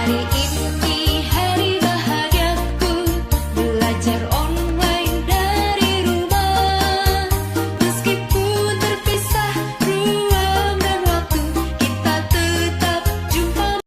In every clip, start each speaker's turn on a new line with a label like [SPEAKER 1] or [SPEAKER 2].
[SPEAKER 1] Hari ini hari bahagiaku, belajar online dari rumah. Meskipun terpisah ruang dan waktu, kita tetap jumpa.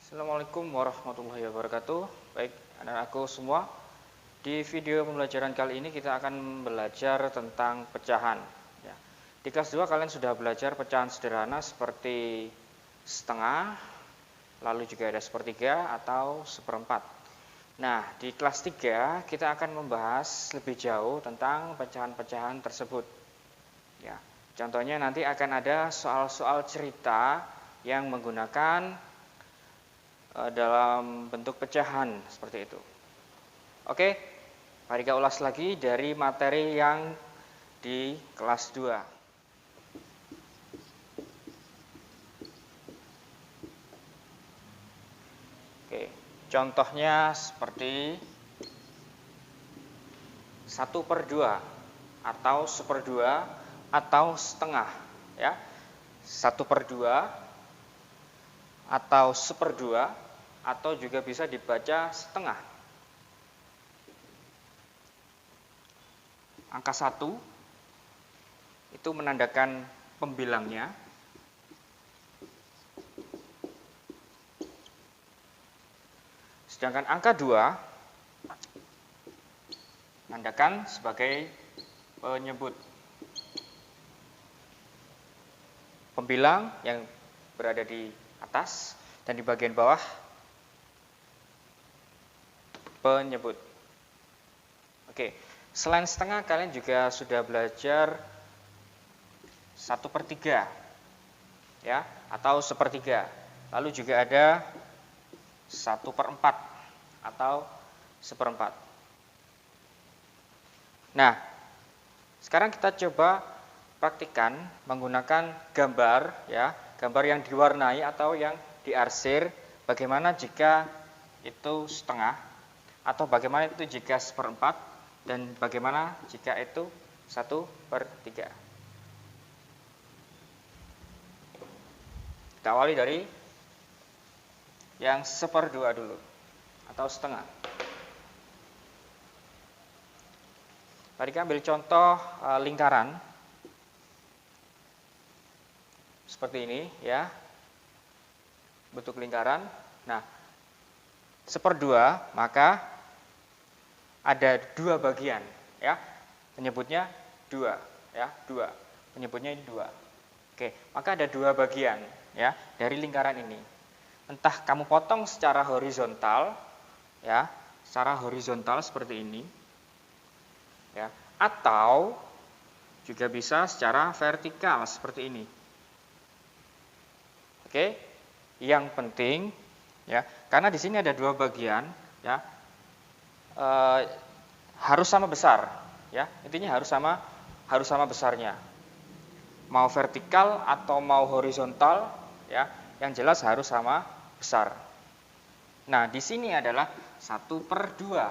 [SPEAKER 2] Assalamualaikum warahmatullahi wabarakatuh. Baik, anak-anakku semua, di video pembelajaran kali ini kita akan belajar tentang pecahan ya. Di kelas 2 kalian sudah belajar pecahan sederhana seperti setengah, lalu juga ada sepertiga atau seperempat. Nah, di kelas 3 kita akan membahas lebih jauh tentang pecahan-pecahan tersebut ya. Contohnya nanti akan ada soal-soal cerita yang menggunakan dalam bentuk pecahan seperti itu. Oke, mari kita ulas lagi dari materi yang di kelas 2. Oke, contohnya seperti 1/2 atau 1/2 atau setengah ya. 1/2 atau 1/2 atau juga bisa dibaca setengah. Angka 1 itu menandakan pembilangnya. Sedangkan angka 2 menandakan sebagai penyebut. Pembilang yang berada di atas dan di bagian bawah penyebut. Oke, selain setengah kalian juga sudah belajar 1/3 ya, atau 1/3. Lalu juga ada 1/4 atau 1/4. Nah, sekarang kita coba praktikkan menggunakan gambar ya, gambar yang diwarnai atau yang diarsir. Bagaimana jika itu setengah, atau bagaimana itu jika 1/4, dan bagaimana jika itu 1/3. Kita awali dari yang 1/2 dulu, atau setengah. Mari kita ambil contoh lingkaran seperti ini ya, bentuk lingkaran. Nah, 1/2 maka ada 2 bagian ya, penyebutnya 2 ya, 2 penyebutnya ini 2. Oke, maka ada 2 bagian ya dari lingkaran ini. Entah kamu potong secara horizontal ya, secara horizontal seperti ini ya, atau juga bisa secara vertikal seperti ini. Oke, yang penting ya, karena di sini ada 2 bagian ya, harus sama besar ya, intinya harus sama besarnya, mau vertikal atau mau horizontal ya, yang jelas harus sama besar. Nah, di sini adalah 1/2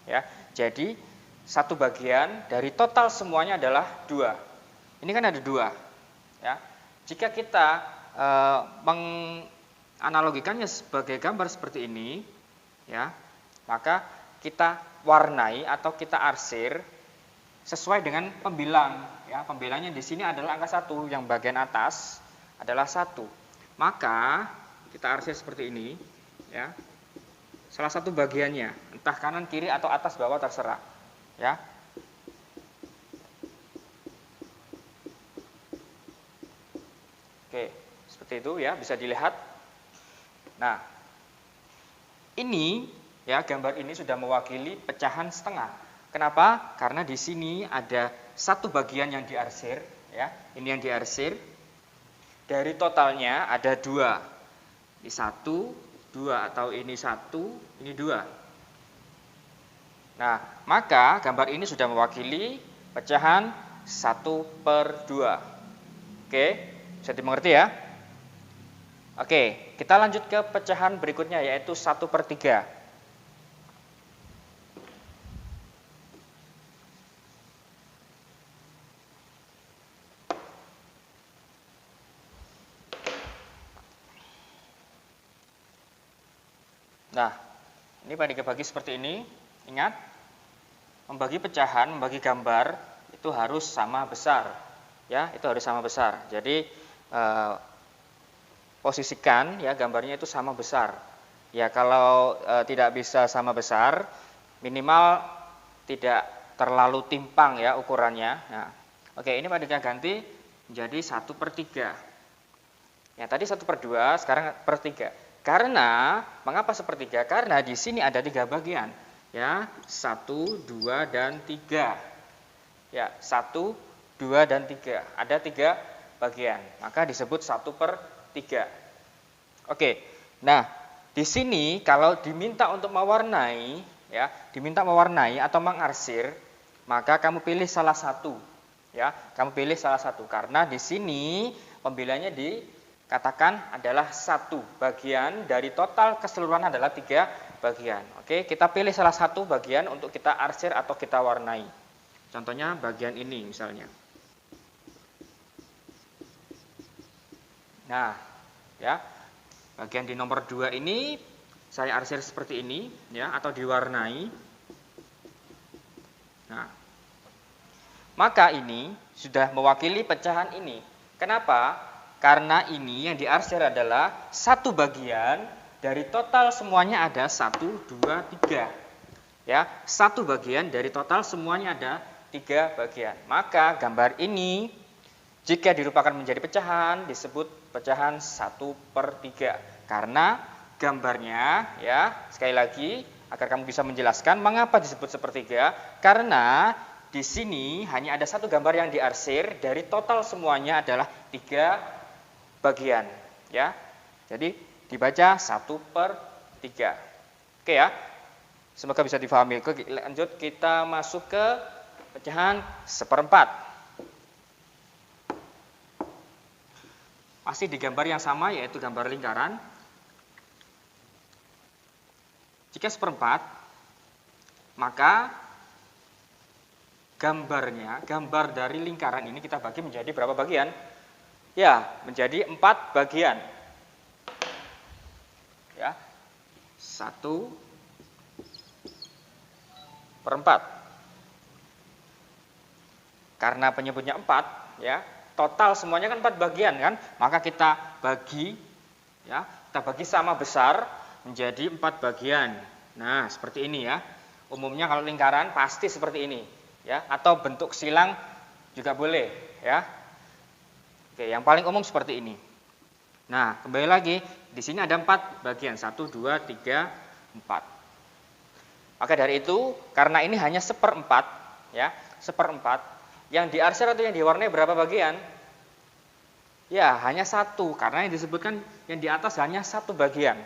[SPEAKER 2] ya, jadi satu bagian dari total semuanya adalah 2. Ini kan ada 2 ya. Jika kita menganalogikannya sebagai gambar seperti ini ya, maka kita warnai atau kita arsir sesuai dengan pembilang ya. Pembilangnya di sini adalah angka 1, yang bagian atas adalah 1. Maka kita arsir seperti ini ya. Salah satu bagiannya, entah kanan, kiri atau atas, bawah, terserah ya. Oke, seperti itu ya, bisa dilihat. Nah, ini ya, gambar ini sudah mewakili pecahan setengah. Kenapa? Karena di sini ada satu bagian yang diarsir ya. Ini yang diarsir. Dari totalnya ada 2. Ini 1, 2, atau ini 1, ini 2. Nah, maka gambar ini sudah mewakili pecahan 1/2. Oke, bisa dimengerti ya? Oke, kita lanjut ke pecahan berikutnya yaitu 1/3. Nah, ini pada dibagi seperti ini. Ingat, membagi pecahan, membagi gambar itu harus sama besar. Ya, itu harus sama besar. Jadi posisikan ya gambarnya itu sama besar. Ya, kalau tidak bisa sama besar, minimal tidak terlalu timpang ya ukurannya. Nah, oke, ini pada ganti menjadi 1/3. Ya, tadi 1/2, sekarang 1/3. Karena, mengapa 1/3? Karena di sini ada 3 bagian. Ya, 1, 2, dan 3. Ya, 1, 2, dan 3. Ada 3 bagian. Maka disebut 1/3. Oke, nah di sini kalau diminta untuk mewarnai, ya, diminta mewarnai atau mengarsir, maka kamu pilih salah satu. Ya, kamu pilih salah satu. Karena di sini pemilihannya dikatakan adalah 1 bagian dari total keseluruhan adalah 3 bagian. Oke, kita pilih salah satu bagian untuk kita arsir atau kita warnai. Contohnya bagian ini misalnya. Nah, ya, bagian di nomor 2 ini saya arsir seperti ini, ya, atau diwarnai. Nah, maka ini sudah mewakili pecahan ini. Kenapa? Karena ini yang diarsir adalah 1 bagian dari total semuanya ada 1, 2, 3. Ya, 1 bagian dari total semuanya ada 3 bagian. Maka gambar ini jika dirupakan menjadi pecahan disebut pecahan 1/3. Karena gambarnya, ya, sekali lagi agar kamu bisa menjelaskan mengapa disebut sepertiga. Karena di sini hanya ada 1 gambar yang diarsir dari total semuanya adalah 3 bagian, ya. Jadi dibaca 1/3. Oke ya. Semoga bisa difahami. Oke, lanjut kita masuk ke pecahan 1/4. Masih di gambar yang sama yaitu gambar lingkaran. Jika 1/4, maka gambar dari lingkaran ini kita bagi menjadi berapa bagian? Ya, menjadi 4 bagian. Ya, 1/4. Karena penyebutnya 4, ya, total semuanya kan 4 bagian kan, maka kita bagi, ya, kita bagi sama besar menjadi 4 bagian. Nah, seperti ini ya. Umumnya kalau lingkaran pasti seperti ini, ya, atau bentuk silang juga boleh, ya. Oke, yang paling umum seperti ini. Nah, kembali lagi, di sini ada 4 bagian, 1, 2, 3, 4. Maka dari itu, karena ini hanya 1/4, ya, 1/4, yang diarsir atau yang diwarnai berapa bagian? Ya, hanya 1, karena yang disebutkan yang di atas hanya 1 bagian.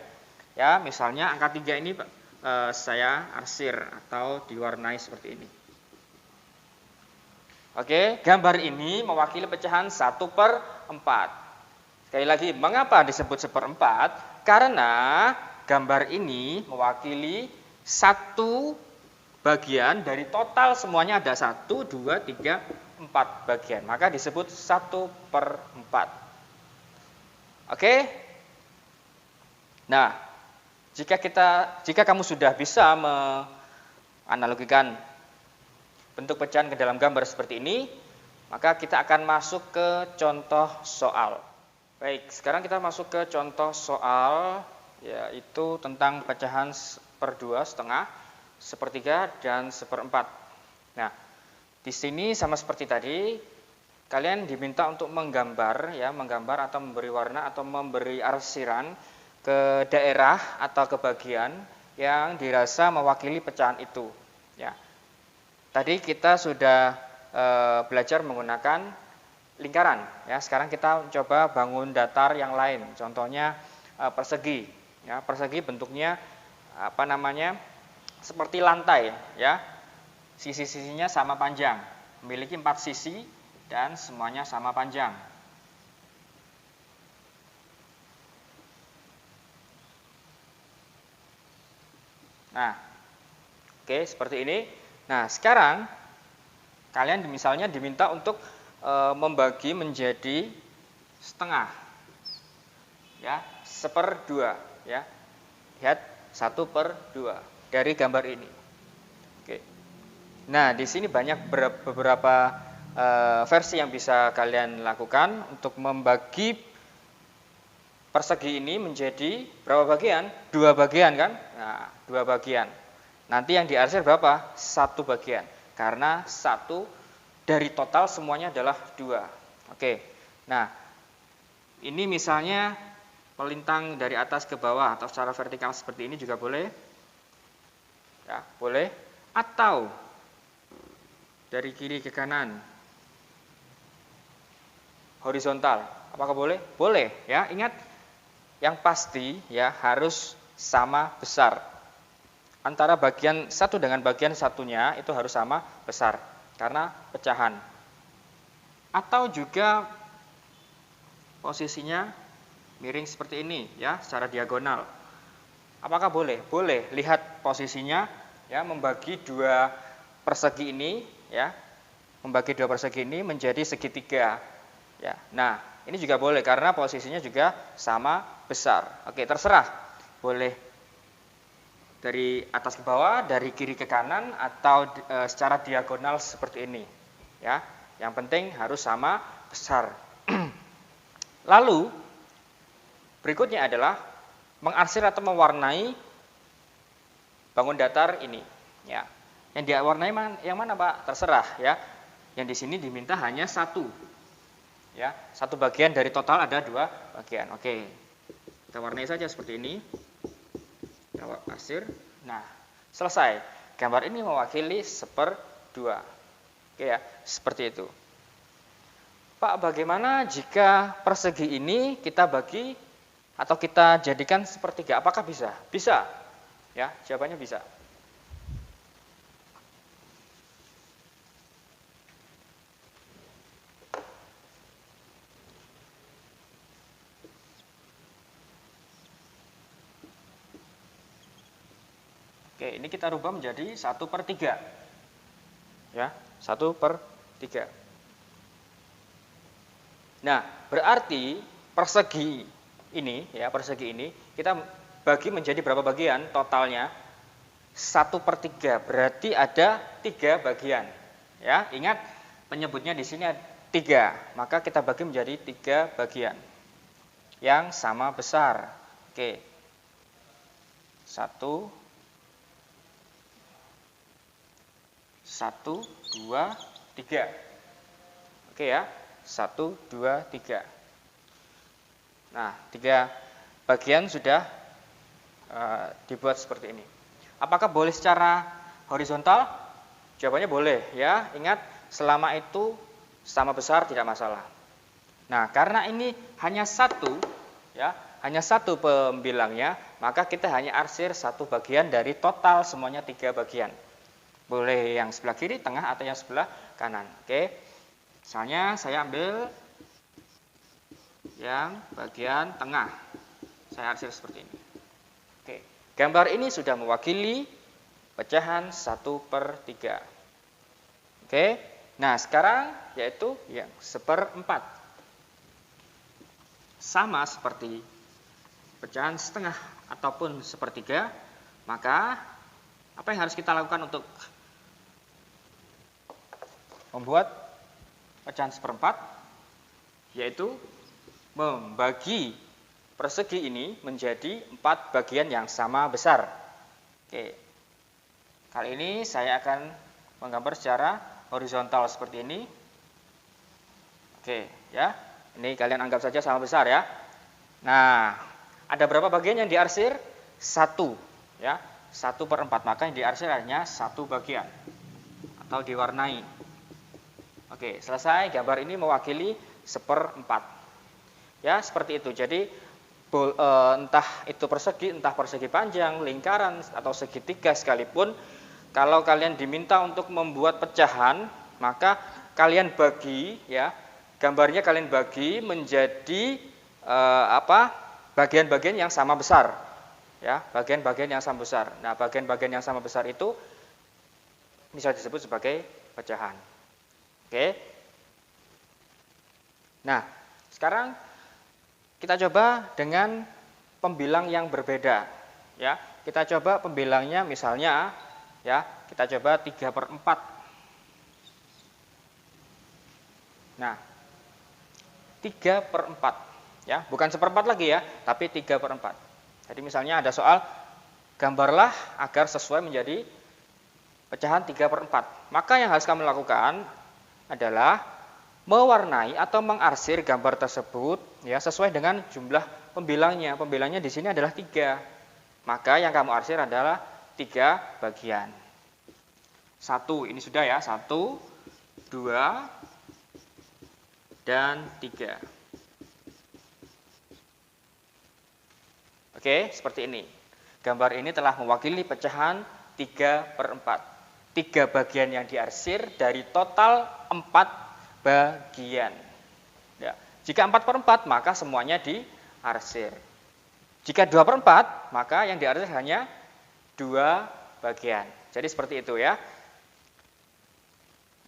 [SPEAKER 2] Ya, misalnya angka 3 ini saya arsir atau diwarnai seperti ini. Oke, gambar ini mewakili pecahan 1/4. Sekali lagi, mengapa disebut 1/4? Karena gambar ini mewakili 1 bagian dari total semuanya ada 1, 2, 3, 4 bagian. Maka disebut 1/4. Oke? Nah, jika kamu sudah bisa menganalogikan bentuk pecahan ke dalam gambar seperti ini, maka kita akan masuk ke contoh soal. Baik, sekarang kita masuk ke contoh soal, yaitu tentang pecahan 1/2, 1/2, 1/3, dan 1/4. Nah, di sini sama seperti tadi, kalian diminta untuk menggambar, ya, menggambar atau memberi warna atau memberi arsiran ke daerah atau ke bagian yang dirasa mewakili pecahan itu. Ya. Tadi kita sudah belajar menggunakan lingkaran. Ya, sekarang kita coba bangun datar yang lain. Contohnya persegi. Ya, persegi bentuknya seperti lantai. Ya, sisi-sisinya sama panjang. memiliki 4 sisi dan semuanya sama panjang. Nah, oke, seperti ini. Nah, sekarang kalian misalnya diminta untuk membagi menjadi setengah, ya, 1/2, ya. Lihat 1/2 dari gambar ini. Oke. Nah, di sini banyak beberapa versi yang bisa kalian lakukan untuk membagi persegi ini menjadi berapa bagian? 2 bagian kan? Nah, 2 bagian. Nanti yang diarsir berapa? 1 bagian. Karena 1 dari total semuanya adalah 2. Oke. Nah, ini misalnya pelintang dari atas ke bawah atau secara vertikal seperti ini juga boleh. Ya, boleh. Atau dari kiri ke kanan. Horizontal. Apakah boleh? Boleh, ya. Ingat, yang pasti ya harus sama besar. Antara bagian satu dengan bagian satunya itu harus sama besar karena pecahan. Atau juga posisinya miring seperti ini ya, secara diagonal. Apakah boleh? Boleh. Lihat posisinya ya, membagi 2 persegi ini ya. Membagi 2 persegi ini menjadi segitiga. Ya. Nah, ini juga boleh karena posisinya juga sama besar. Oke, terserah. Boleh dari atas ke bawah, dari kiri ke kanan, atau secara diagonal seperti ini. Ya, yang penting harus sama besar. Lalu berikutnya adalah mengarsir atau mewarnai bangun datar ini. Ya, yang diwarnai yang mana Pak? Terserah ya. Yang di sini diminta hanya 1. Ya, 1 bagian dari total ada 2 bagian. Oke, kita warnai saja seperti ini. Kita arsir. Nah, selesai. Gambar ini mewakili 1/2. Oke ya, seperti itu. Pak, bagaimana jika persegi ini kita bagi atau kita jadikan 1/3? Apakah bisa? Bisa. Ya, jawabannya bisa. Oke, ini kita rubah menjadi 1/3. Ya, 1/3. Nah, berarti persegi ini ya, persegi ini kita bagi menjadi berapa bagian totalnya? 1/3. Berarti ada 3 bagian. Ya, ingat penyebutnya di sini 3. Maka kita bagi menjadi 3 bagian yang sama besar. Oke. 1, 2, 3. Oke ya, 1, 2, 3. Nah, 3 bagian sudah dibuat seperti ini. Apakah boleh secara horizontal? Jawabannya boleh ya. Ingat, selama itu sama besar tidak masalah. Nah, karena ini hanya 1 ya, hanya 1 pembilangnya, maka kita hanya arsir 1 bagian dari total semuanya 3 bagian. Boleh yang sebelah kiri, tengah, atau yang sebelah kanan. Oke. Misalnya saya ambil yang bagian tengah. Saya arsir seperti ini. Oke. Gambar ini sudah mewakili pecahan 1/3. Oke. Nah, sekarang yaitu yang 1/4. Sama seperti pecahan setengah ataupun 1/3, maka apa yang harus kita lakukan untuk membuat pecahan 1/4? Yaitu membagi persegi ini menjadi 4 bagian yang sama besar. Oke. Kali ini saya akan menggambar secara horizontal seperti ini. Oke, ya. Ini kalian anggap saja sama besar ya. Nah, ada berapa bagian yang diarsir? 1, ya. 1/4, maka yang diarsir hanya 1 bagian atau diwarnai. Oke, selesai. Gambar ini mewakili 1/4. Ya, seperti itu. Jadi entah itu persegi, entah persegi panjang, lingkaran, atau segitiga sekalipun, kalau kalian diminta untuk membuat pecahan maka kalian bagi ya, gambarnya kalian bagi menjadi bagian-bagian yang sama besar. Ya, bagian-bagian yang sama besar. Nah, bagian-bagian yang sama besar itu bisa disebut sebagai pecahan. Oke. Nah, sekarang kita coba dengan pembilang yang berbeda. Ya, kita coba pembilangnya misalnya, ya, kita coba 3/4. Nah, 3/4, ya, bukan 1/4 lagi ya, tapi 3/4. Jadi misalnya ada soal, gambarlah agar sesuai menjadi pecahan 3/4. Maka yang harus kamu lakukan adalah mewarnai atau mengarsir gambar tersebut ya sesuai dengan jumlah pembilangnya. Pembilangnya di sini adalah 3. Maka yang kamu arsir adalah 3 bagian. 1, ini sudah ya, 1, 2, dan 3. Oke, seperti ini. Gambar ini telah mewakili pecahan 3/4. 3 bagian yang diarsir dari total 4 bagian. Ya. Jika 4/4 maka semuanya diarsir. Jika 2/4 maka yang diarsir hanya 2 bagian. Jadi seperti itu ya.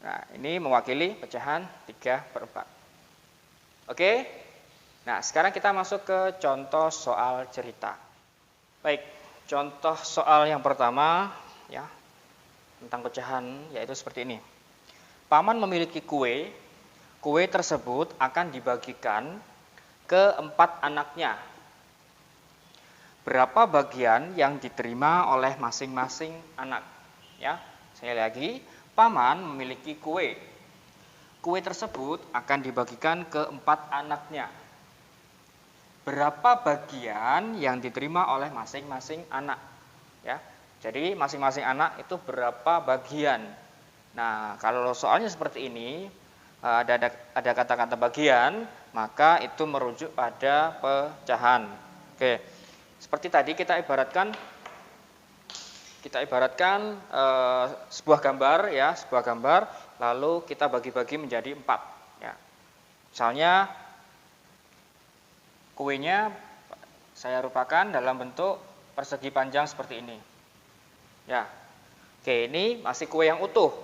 [SPEAKER 2] Nah, ini mewakili pecahan 3/4. Oke. Nah, sekarang kita masuk ke contoh soal cerita. Baik, contoh soal yang pertama ya tentang pecahan yaitu seperti ini. Paman memiliki kue. Kue tersebut akan dibagikan ke 4 anaknya. Berapa bagian yang diterima oleh masing-masing anak? Ya, saya lagi. Paman memiliki kue. Kue tersebut akan dibagikan ke 4 anaknya. Berapa bagian yang diterima oleh masing-masing anak? Ya, jadi masing-masing anak itu berapa bagian? Nah, kalau soalnya seperti ini, ada kata-kata bagian, maka itu merujuk pada pecahan. Oke, seperti tadi kita ibaratkan sebuah gambar ya, sebuah gambar, lalu kita bagi-bagi menjadi 4. Ya. Misalnya kuenya saya rupakan dalam bentuk persegi panjang seperti ini. Ya, oke, ini masih kue yang utuh.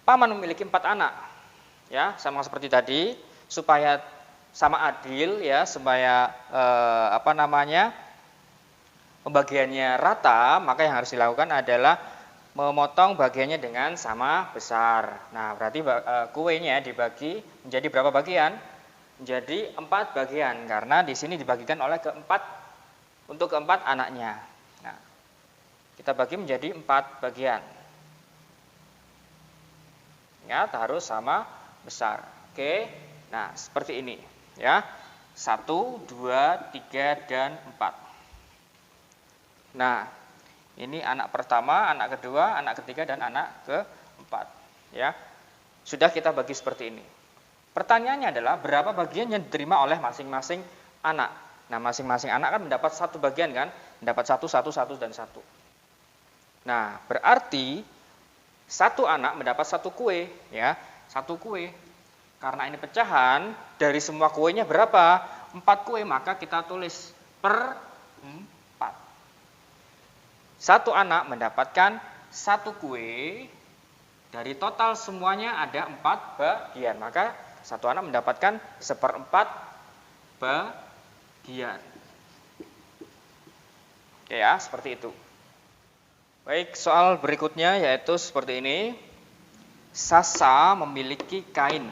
[SPEAKER 2] Paman memiliki 4 anak, ya, sama seperti tadi, supaya sama adil, ya, supaya pembagiannya rata, maka yang harus dilakukan adalah memotong bagiannya dengan sama besar. Nah, berarti kuenya dibagi menjadi berapa bagian? Menjadi 4 bagian, karena di sini dibagikan oleh untuk keempat anaknya. Nah, kita bagi menjadi 4 bagian. Ingat, harus sama besar. Oke. Nah, seperti ini ya. 1, 2, 3, dan 4. Nah, ini anak pertama, anak kedua, anak ketiga, dan anak keempat. Ya, sudah kita bagi seperti ini. Pertanyaannya adalah berapa bagian yang diterima oleh masing-masing anak. Nah, masing-masing anak kan mendapat 1 bagian kan, mendapat 1, 1, 1, dan 1. Nah, berarti 1 anak mendapat 1 kue, ya, 1 kue. Karena ini pecahan, dari semua kuenya berapa? 4 kue, maka kita tulis per 4. 1 anak mendapatkan 1 kue, dari total semuanya ada 4 bagian, maka 1 anak mendapatkan 1/4 bagian. Oke ya, seperti itu. Baik, soal berikutnya yaitu seperti ini. Sasa memiliki kain.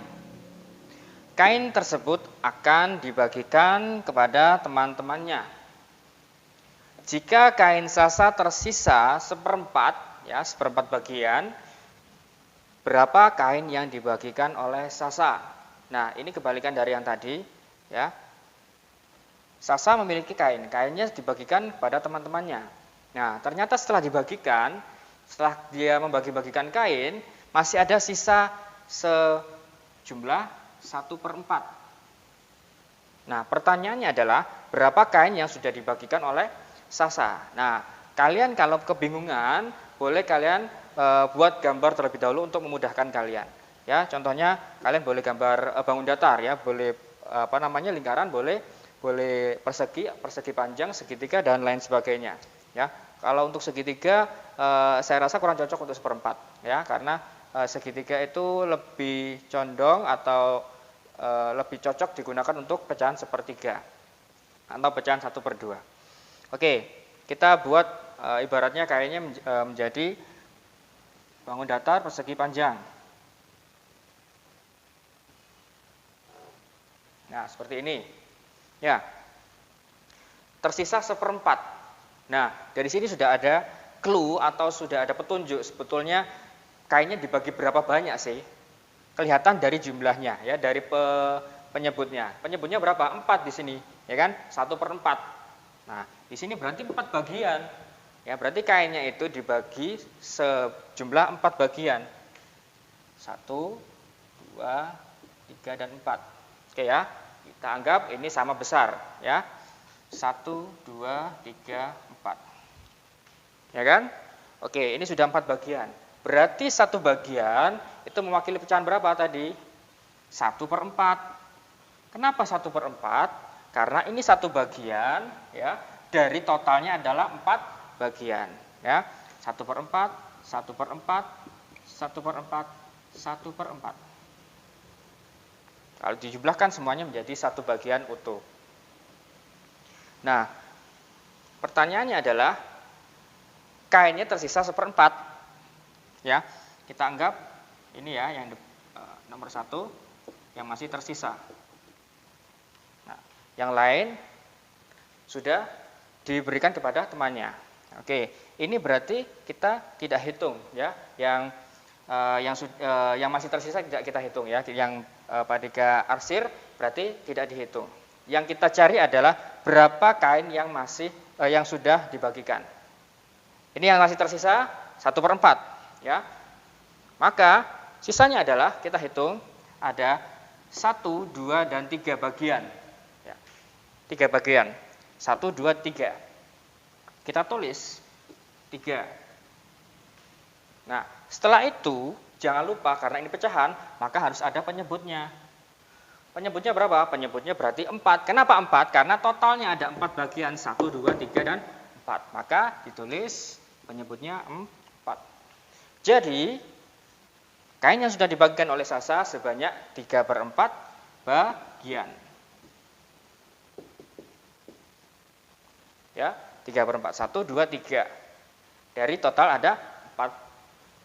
[SPEAKER 2] Kain tersebut akan dibagikan kepada teman-temannya. Jika kain Sasa tersisa 1/4, ya, 1/4 bagian, berapa kain yang dibagikan oleh Sasa? Nah, ini kebalikan dari yang tadi, ya. Sasa memiliki kain, kainnya dibagikan kepada teman-temannya. Nah, ternyata setelah dia membagi-bagikan kain, masih ada sisa sejumlah 1/4. Nah, pertanyaannya adalah berapa kain yang sudah dibagikan oleh Sasa? Nah, kalian kalau kebingungan, boleh kalian buat gambar terlebih dahulu untuk memudahkan kalian. Ya, contohnya kalian boleh gambar bangun datar ya, boleh lingkaran, boleh persegi panjang, segitiga dan lain sebagainya. Ya, kalau untuk segitiga saya rasa kurang cocok untuk seperempat ya, karena segitiga itu lebih condong atau lebih cocok digunakan untuk pecahan sepertiga atau pecahan 1/2. Oke, kita buat ibaratnya kayaknya menjadi bangun datar persegi panjang. Nah, seperti ini. Ya, tersisa seperempat. Nah, dari sini sudah ada clue atau sudah ada petunjuk sebetulnya kainnya dibagi berapa banyak sih. Kelihatan dari jumlahnya ya, dari penyebutnya. Penyebutnya berapa? 4 di sini, ya kan? 1/4. Nah, di sini berarti 4 bagian. Ya, berarti kainnya itu dibagi sejumlah 4 bagian. 1, 2, 3 dan 4. Oke ya. Kita anggap ini sama besar ya. 1, 2, 3, 4. Ya kan? Oke, ini sudah 4 bagian. Berarti satu bagian itu mewakili pecahan berapa tadi? 1/4. Kenapa 1/4? Karena ini satu bagian ya, dari totalnya adalah 4 bagian ya. 1/4, 1/4, 1/4, 1/4. Kalau dijumlahkan semuanya menjadi satu bagian utuh. Nah, pertanyaannya adalah kainnya tersisa 1/4. Ya, kita anggap ini ya yang nomor 1 yang masih tersisa. Nah, yang lain sudah diberikan kepada temannya. Oke, ini berarti kita tidak hitung ya, yang masih tersisa tidak kita hitung ya, yang pada arsir berarti tidak dihitung. Yang kita cari adalah berapa kain yang yang sudah dibagikan. Ini yang masih tersisa 1/4 ya. Maka sisanya adalah kita hitung ada 1, 2 dan 3 bagian. Ya. 3 bagian. 1, 2, 3. Kita tulis 3. Nah, setelah itu jangan lupa karena ini pecahan, maka harus ada penyebutnya. Penyebutnya berapa? Penyebutnya berarti 4. Kenapa 4? Karena totalnya ada 4 bagian. 1, 2, 3 dan 4. Maka ditulis penyebutnya 4. Jadi, kain yang sudah dibagikan oleh Sasa sebanyak 3/4 bagian. Ya, 3/4. 1, 2, 3. Dari total ada 4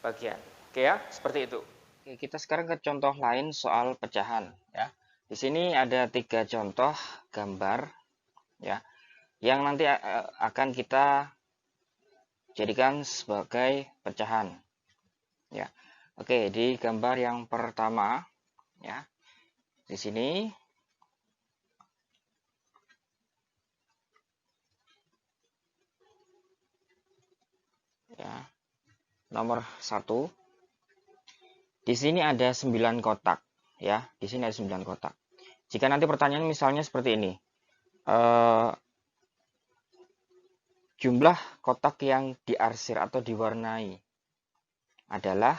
[SPEAKER 2] bagian. Oke ya, seperti itu. Oke, kita sekarang ke contoh lain soal pecahan ya. Di sini ada 3 contoh gambar ya, yang nanti akan kita jadikan sebagai pecahan. Ya. Oke, di gambar yang pertama ya. Di sini ya. Nomor 1. Di sini ada 9 kotak ya. Di sini ada 9 kotak. Jika nanti pertanyaan misalnya seperti ini. Jumlah kotak yang diarsir atau diwarnai adalah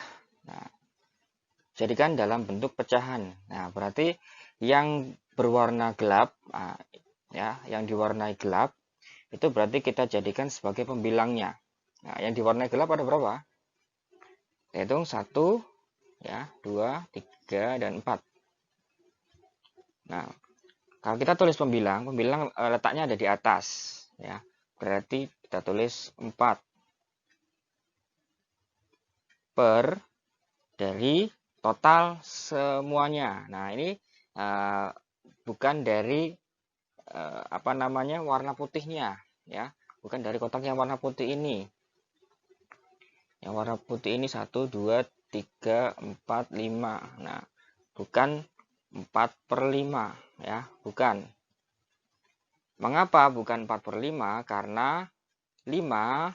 [SPEAKER 2] jadikan dalam bentuk pecahan. Nah, berarti yang berwarna gelap ya, yang diwarnai gelap itu berarti kita jadikan sebagai pembilangnya. Nah, yang diwarnai gelap ada berapa? Hitung 1 ya, 2, 3 dan 4. Nah, kalau kita tulis pembilang letaknya ada di atas ya. Berarti kita tulis 4 per dari total semuanya. Nah, ini bukan dari warna putihnya ya. Bukan dari kotak yang warna putih ini. Yang warna putih ini 1, 2, 3, 4, 5. Nah, bukan 4/5 ya, bukan. Mengapa bukan 4/5? Karena 5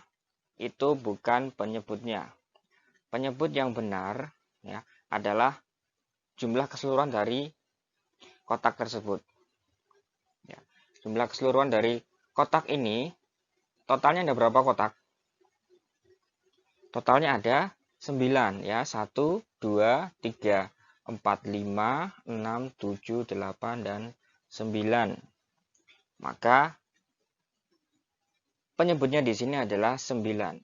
[SPEAKER 2] itu bukan penyebutnya. Penyebut yang benar ya adalah jumlah keseluruhan dari kotak tersebut. Ya, jumlah keseluruhan dari kotak ini, totalnya ada berapa kotak? Totalnya ada 9 ya. 1, 2, 3, 4, 5, 6, 7, 8, dan 9. Maka penyebutnya di sini adalah 9.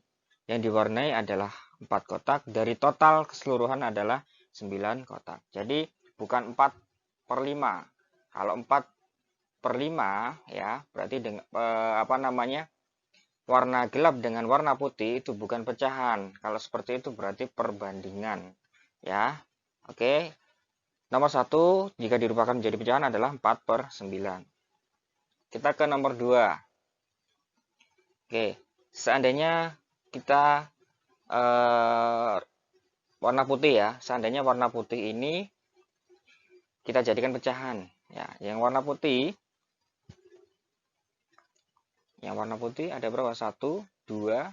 [SPEAKER 2] Yang diwarnai adalah 4 kotak. Dari total keseluruhan adalah 9 kotak. Jadi bukan 4/5. Kalau 4/5 ya, berarti dengan warna gelap dengan warna putih itu bukan pecahan. Kalau seperti itu berarti perbandingan. Ya. Oke. Nomor 1 jika dirupakan menjadi pecahan adalah 4/9. Kita ke nomor 2. Oke. Seandainya kita warna putih ya. Seandainya warna putih ini kita jadikan pecahan. Ya, yang warna putih ada berapa? 1, 2,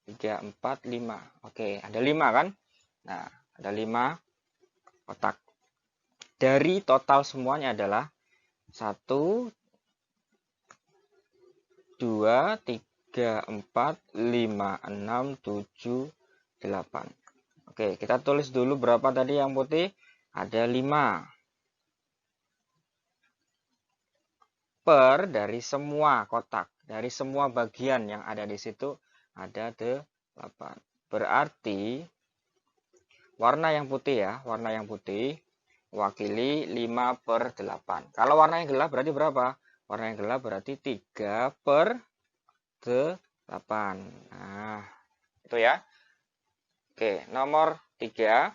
[SPEAKER 2] 3, 4, 5. Oke, ada 5 kan? Nah, ada 5 kotak. Dari total semuanya adalah 1, 2, 3, 4, 5, 6, 7, 8. Oke, kita tulis dulu berapa tadi yang putih? Ada 5. Per dari semua kotak. Dari semua bagian yang ada di situ ada 8. Berarti warna yang putih ya, warna yang putih wakili 5/8. Kalau warna yang gelap berarti berapa? Warna yang gelap berarti 3/8. Nah, itu ya. Oke, nomor 3.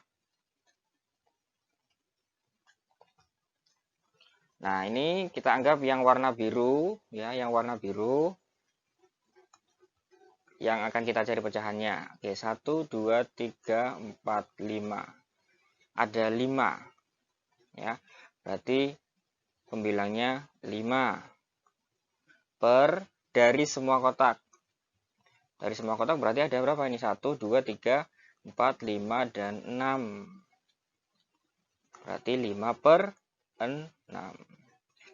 [SPEAKER 2] Nah, ini kita anggap yang warna biru ya, yang warna biru yang akan kita cari pecahannya. Oke, 1, 2, 3, 4, 5. Ada 5. Ya. Berarti pembilangnya 5 per dari semua kotak. Dari semua kotak berarti ada berapa ini? 1, 2, 3, 4, 5, dan 6. Berarti 5/6.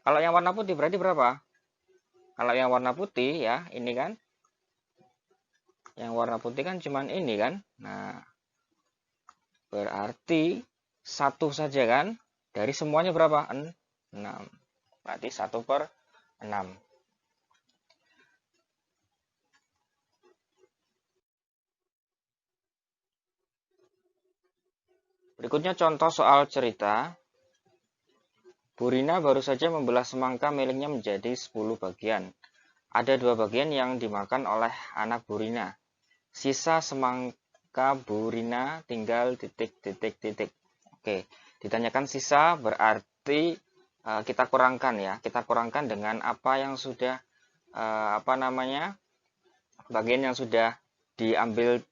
[SPEAKER 2] Kalau yang warna putih berarti berapa? Kalau yang warna putih ya, ini kan. Yang warna putih kan cuman ini kan. Nah, berarti 1 saja kan. Dari semuanya berapa? 6. Berarti 1/6. Berikutnya contoh soal cerita. Bu Rina baru saja membelah semangka miliknya menjadi 10 bagian. Ada 2 bagian yang dimakan oleh anak Bu Rina. Sisa semangka Bu Rina tinggal titik. Oke, ditanyakan sisa berarti kita kurangkan ya. Kita kurangkan dengan apa yang sudah bagian yang sudah diambil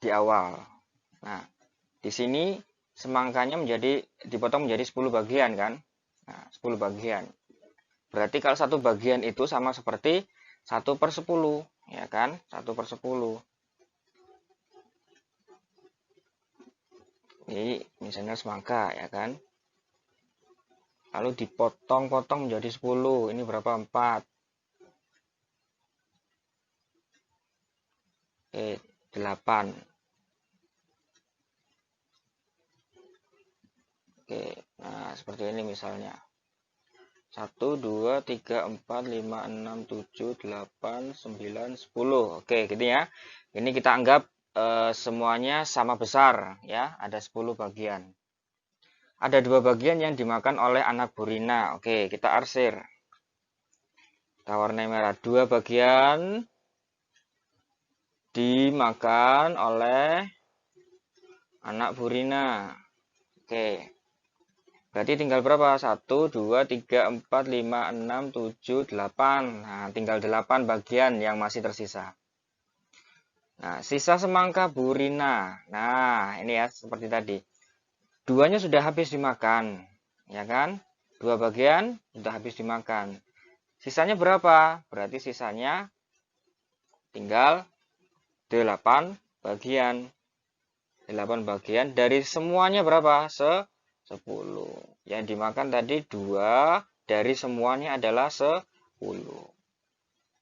[SPEAKER 2] di awal. Nah, di sini semangkanya dipotong menjadi 10 bagian kan? Nah, 10 bagian. Berarti kalau satu bagian itu sama seperti 1/10, ya kan? 1/10. Ini misalnya semangka, ya kan? Lalu dipotong-potong menjadi 10. Ini berapa? 4. Oke, 8. Oke, nah seperti ini misalnya. 1, 2, 3, 4, 5, 6, 7, 8, 9, 10. Oke, gitu ya. Ini kita anggap semuanya sama besar ya, ada 10 bagian. Ada 2 bagian yang dimakan oleh anak Bu Rina. Oke, kita arsir. Kita warnai merah. 2 bagian dimakan oleh anak Bu Rina. Oke. Berarti tinggal berapa? 1, 2, 3, 4, 5, 6, 7, 8. Nah, tinggal 8 bagian yang masih tersisa. Nah, sisa semangka Bu Rina. Nah, ini ya, seperti tadi. 2-nya sudah habis dimakan. Ya kan? 2 bagian sudah habis dimakan. Sisanya berapa? Berarti sisanya tinggal 8 bagian. 8 bagian. Dari semuanya berapa? 10. Yang dimakan tadi 2, dari semuanya adalah 10.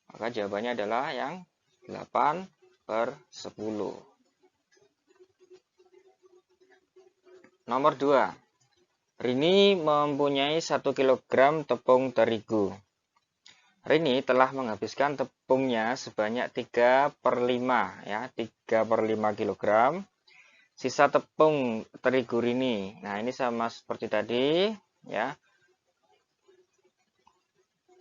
[SPEAKER 2] Maka jawabannya adalah yang 8/10. Nomor 2. Rini mempunyai 1 kg tepung terigu. Rini telah menghabiskan tepungnya sebanyak 3/5 ya, 3/5 kg. Sisa tepung terigu Rini. Nah, ini sama seperti tadi ya.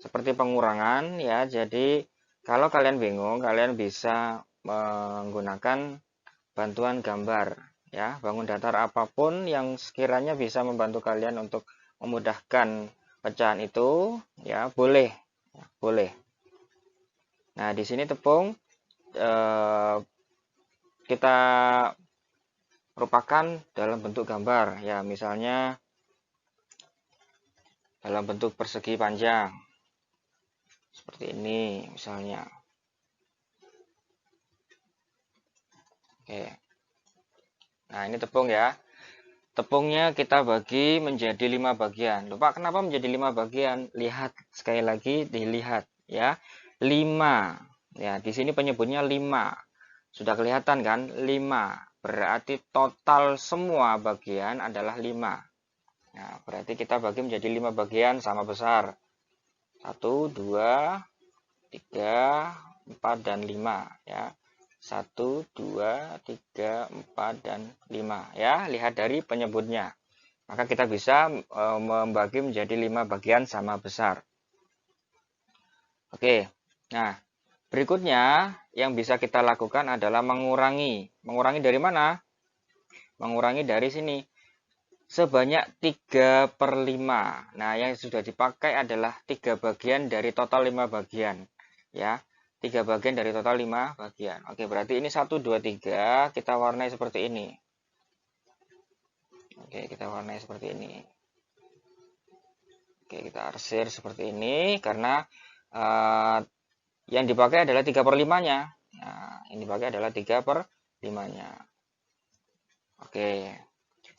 [SPEAKER 2] Seperti pengurangan ya. Jadi, kalau kalian bingung, kalian bisa menggunakan bantuan gambar ya, bangun datar apapun yang sekiranya bisa membantu kalian untuk memudahkan pecahan itu ya, boleh boleh. Nah, di sini tepung kita rupakan dalam bentuk gambar ya, misalnya dalam bentuk persegi panjang seperti ini misalnya. Oke. Nah, ini tepung ya. Tepungnya kita bagi menjadi 5 bagian. Lupa kenapa menjadi 5 bagian? Lihat sekali lagi, dilihat ya. 5. Ya, di sini penyebutnya 5. Sudah kelihatan kan? 5. Berarti total semua bagian adalah 5. Nah, berarti kita bagi menjadi 5 bagian sama besar. 1, 2, 3, 4, dan 5 ya. 1, 2, 3, 4, dan 5 ya. Lihat dari penyebutnya. Maka kita bisa membagi menjadi 5 bagian sama besar. Oke. Nah, berikutnya yang bisa kita lakukan adalah mengurangi. Mengurangi dari mana? Mengurangi dari sini. Sebanyak 3/5. Nah, yang sudah dipakai adalah 3 bagian dari total 5 bagian ya. 3 bagian dari total 5 bagian. Oke, berarti ini 1, 2, 3. Kita warnai seperti ini. Oke, kita warnai seperti ini. Oke, kita arsir seperti ini. Karena yang dipakai adalah 3/5-nya. Nah, yang dipakai adalah 3/5-nya. Oke.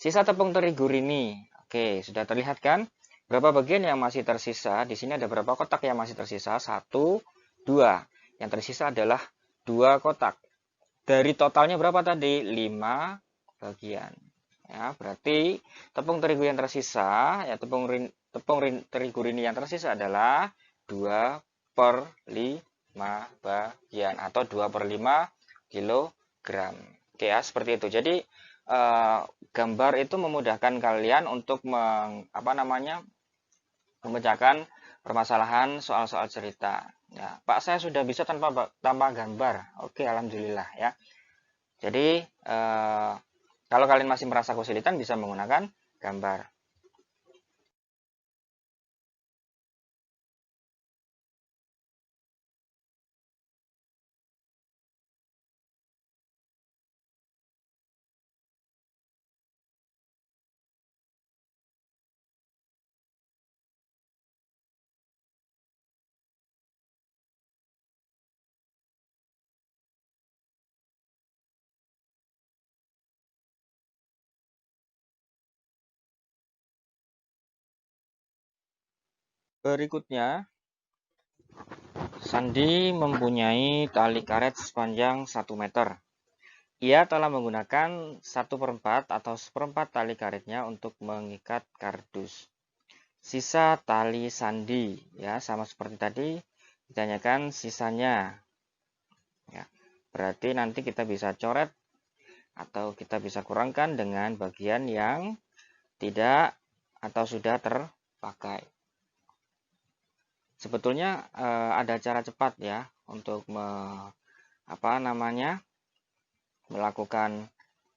[SPEAKER 2] Sisa tepung terigu Rini. Oke, sudah terlihat kan? Berapa bagian yang masih tersisa? Di sini ada berapa kotak yang masih tersisa? 1, 2. Yang tersisa adalah 2 kotak. Dari totalnya berapa tadi? 5 bagian. Ya, berarti tepung terigu yang tersisa, ya tepung terigu Rini yang tersisa adalah 2/5 bagian atau 2/5 kilogram. Oke ya, seperti itu. Jadi gambar itu memudahkan kalian untuk memecahkan permasalahan soal-soal cerita. Ya, Pak, saya sudah bisa tanpa gambar. Oke, alhamdulillah ya. Jadi kalau kalian masih merasa kesulitan bisa menggunakan gambar. Berikutnya, Sandi mempunyai tali karet sepanjang 1 meter. Ia telah menggunakan 1/4 atau 1/4 tali karetnya untuk mengikat kardus. Sisa tali sandi, ya sama seperti tadi, ditanyakan sisanya. Ya, berarti nanti kita bisa coret atau kita bisa kurangkan dengan bagian yang tidak atau sudah terpakai. Sebetulnya ada cara cepat ya untuk melakukan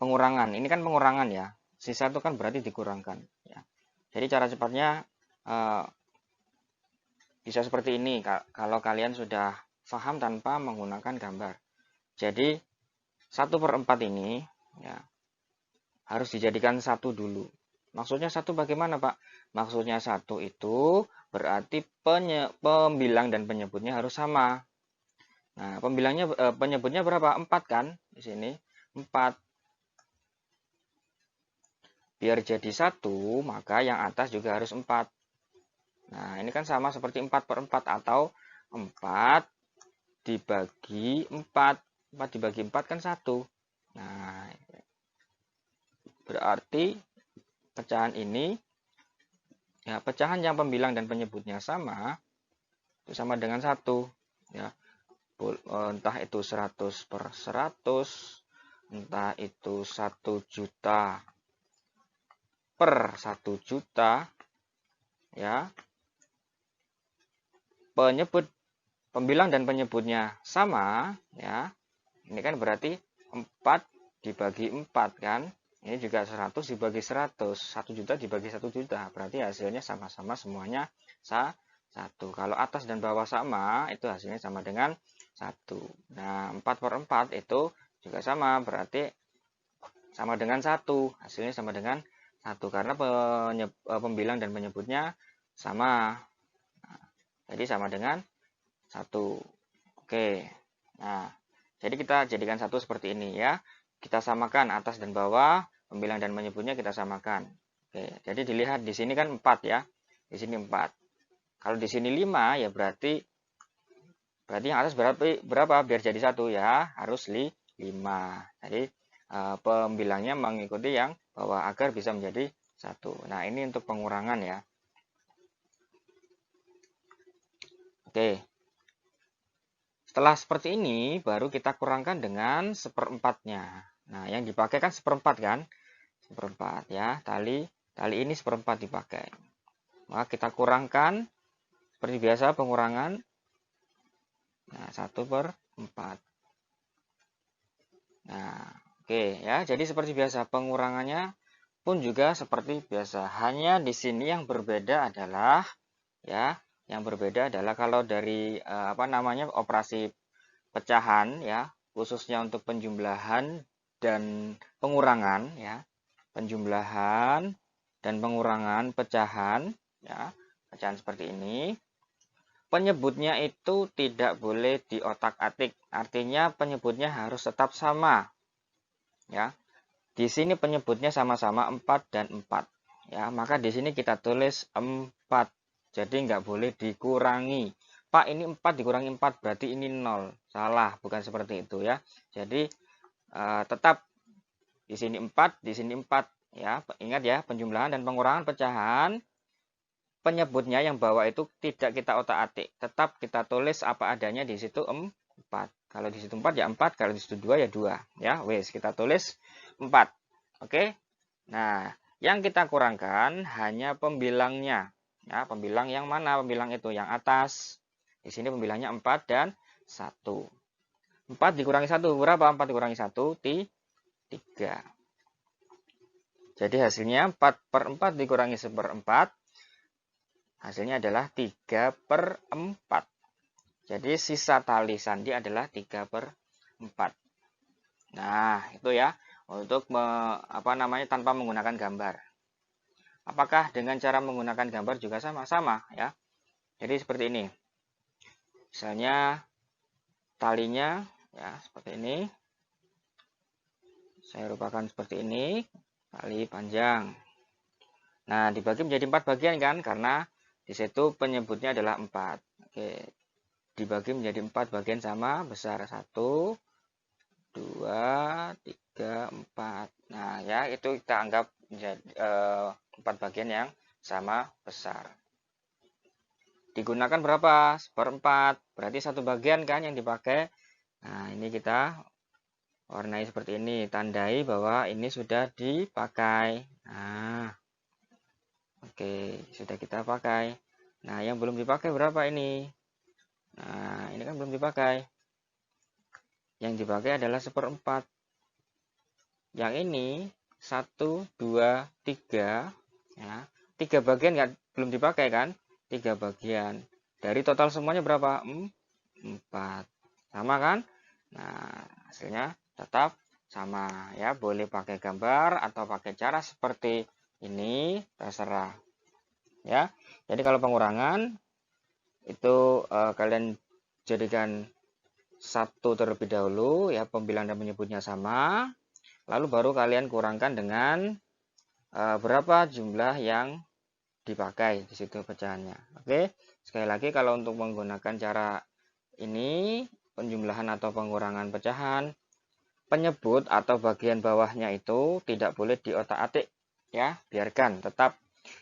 [SPEAKER 2] pengurangan. Ini kan pengurangan ya. Sisa itu kan berarti dikurangkan ya. Jadi cara cepatnya bisa seperti ini kalau kalian sudah paham tanpa menggunakan gambar. Jadi 1/4 ini ya harus dijadikan 1 dulu. Maksudnya 1 bagaimana, Pak? Maksudnya 1 itu berarti pembilang dan penyebutnya harus sama. Nah, penyebutnya berapa? 4 kan di sini. 4. Biar jadi 1, maka yang atas juga harus 4. Nah, ini kan sama seperti 4/4 atau 4 dibagi 4. 4 dibagi 4 kan 1. Nah, berarti pecahan ini, ya pecahan yang pembilang dan penyebutnya sama, itu sama dengan 1. Ya, entah itu 100 per 100, entah itu 1 juta per 1 juta, ya. Pembilang dan penyebutnya sama, ya. Ini kan berarti 4 dibagi 4 kan. Ini juga 100 dibagi 100, 1 juta dibagi 1 juta. Berarti hasilnya sama-sama semuanya 1. Kalau atas dan bawah sama, itu hasilnya sama dengan 1. Nah, 4 per 4 itu juga sama, berarti sama dengan 1. Hasilnya sama dengan 1 karena pembilang dan penyebutnya sama. Nah, jadi sama dengan 1. Oke. Nah, jadi kita jadikan 1 seperti ini ya. Kita samakan atas dan bawah, pembilang dan penyebutnya kita samakan. Oke, jadi dilihat di sini kan 4 ya. Di sini 4. Kalau di sini 5 ya berarti yang atas berapa biar jadi 1 ya? Harus 5. Jadi pembilangnya mengikuti yang bawah agar bisa menjadi 1. Nah, ini untuk pengurangan ya. Oke. Setelah seperti ini, baru kita kurangkan dengan 1/4-nya. Nah, yang dipakai kan 1/4 kan? 1/4 ya. Tali ini 1/4 dipakai. Maka kita kurangkan seperti biasa pengurangan. Nah, 1/4. Nah, oke ya. Jadi seperti biasa pengurangannya pun juga seperti biasa. Hanya di sini yang berbeda adalah ya, kalau dari operasi pecahan ya, khususnya untuk penjumlahan dan pengurangan ya. Penjumlahan dan pengurangan pecahan ya, pecahan seperti ini. Penyebutnya itu tidak boleh diotak-atik. Artinya penyebutnya harus tetap sama. Ya. Di sini penyebutnya sama-sama 4 dan 4. Ya, maka di sini kita tulis 4. Jadi nggak boleh dikurangi. Pak, ini 4 dikurangi 4 berarti ini 0. Salah, bukan seperti itu ya. Jadi tetap di sini 4, di sini 4 ya. Ingat ya, penjumlahan dan pengurangan pecahan. Penyebutnya yang bawah itu tidak kita otak-atik. Tetap kita tulis apa adanya di situ 4. Kalau di situ 4 ya 4, kalau di situ 2 ya 2. Ya, wes kita tulis 4. Oke. Nah, yang kita kurangkan hanya pembilangnya. Ya, pembilang yang mana? Pembilang itu yang atas. Di sini pembilangnya 4 dan 1. 4 dikurangi 1 berapa? 4 dikurangi 1 3. Jadi hasilnya 4/4 dikurangi 1/4. Hasilnya adalah 3/4. Jadi sisa tali sandi adalah 3/4. Nah, itu ya untuk tanpa menggunakan gambar. Apakah dengan cara menggunakan gambar juga sama-sama ya? Jadi seperti ini. Misalnya talinya ya seperti ini. Saya rupakan seperti ini, tali panjang. Nah, dibagi menjadi 4 bagian kan karena di situ penyebutnya adalah 4. Oke. Dibagi menjadi 4 bagian sama besar 1 2 3 4. Nah, ya itu kita anggap menjadi 4 bagian yang sama besar. Digunakan berapa? 1/4. Berarti 1 bagian kan yang dipakai. Nah, ini kita warnai seperti ini. Tandai bahwa ini sudah dipakai. Nah, oke. Sudah kita pakai. Nah, yang belum dipakai berapa ini? Nah, ini kan belum dipakai. Yang dipakai adalah 1/4. Yang ini 1, 2, 3. Ya, 3 bagian belum dipakai kan? 3 bagian. Dari total semuanya berapa? 4. Sama kan? Nah, hasilnya tetap sama ya. Boleh pakai gambar atau pakai cara seperti ini, terserah. Ya. Jadi kalau pengurangan itu kalian jadikan 1 terlebih dahulu ya, pembilang dan penyebutnya sama. Lalu baru kalian kurangkan dengan berapa jumlah yang dipakai di situ pecahannya. Oke, sekali lagi kalau untuk menggunakan cara ini, penjumlahan atau pengurangan pecahan, penyebut atau bagian bawahnya itu tidak boleh diotak-atik. ya, biarkan tetap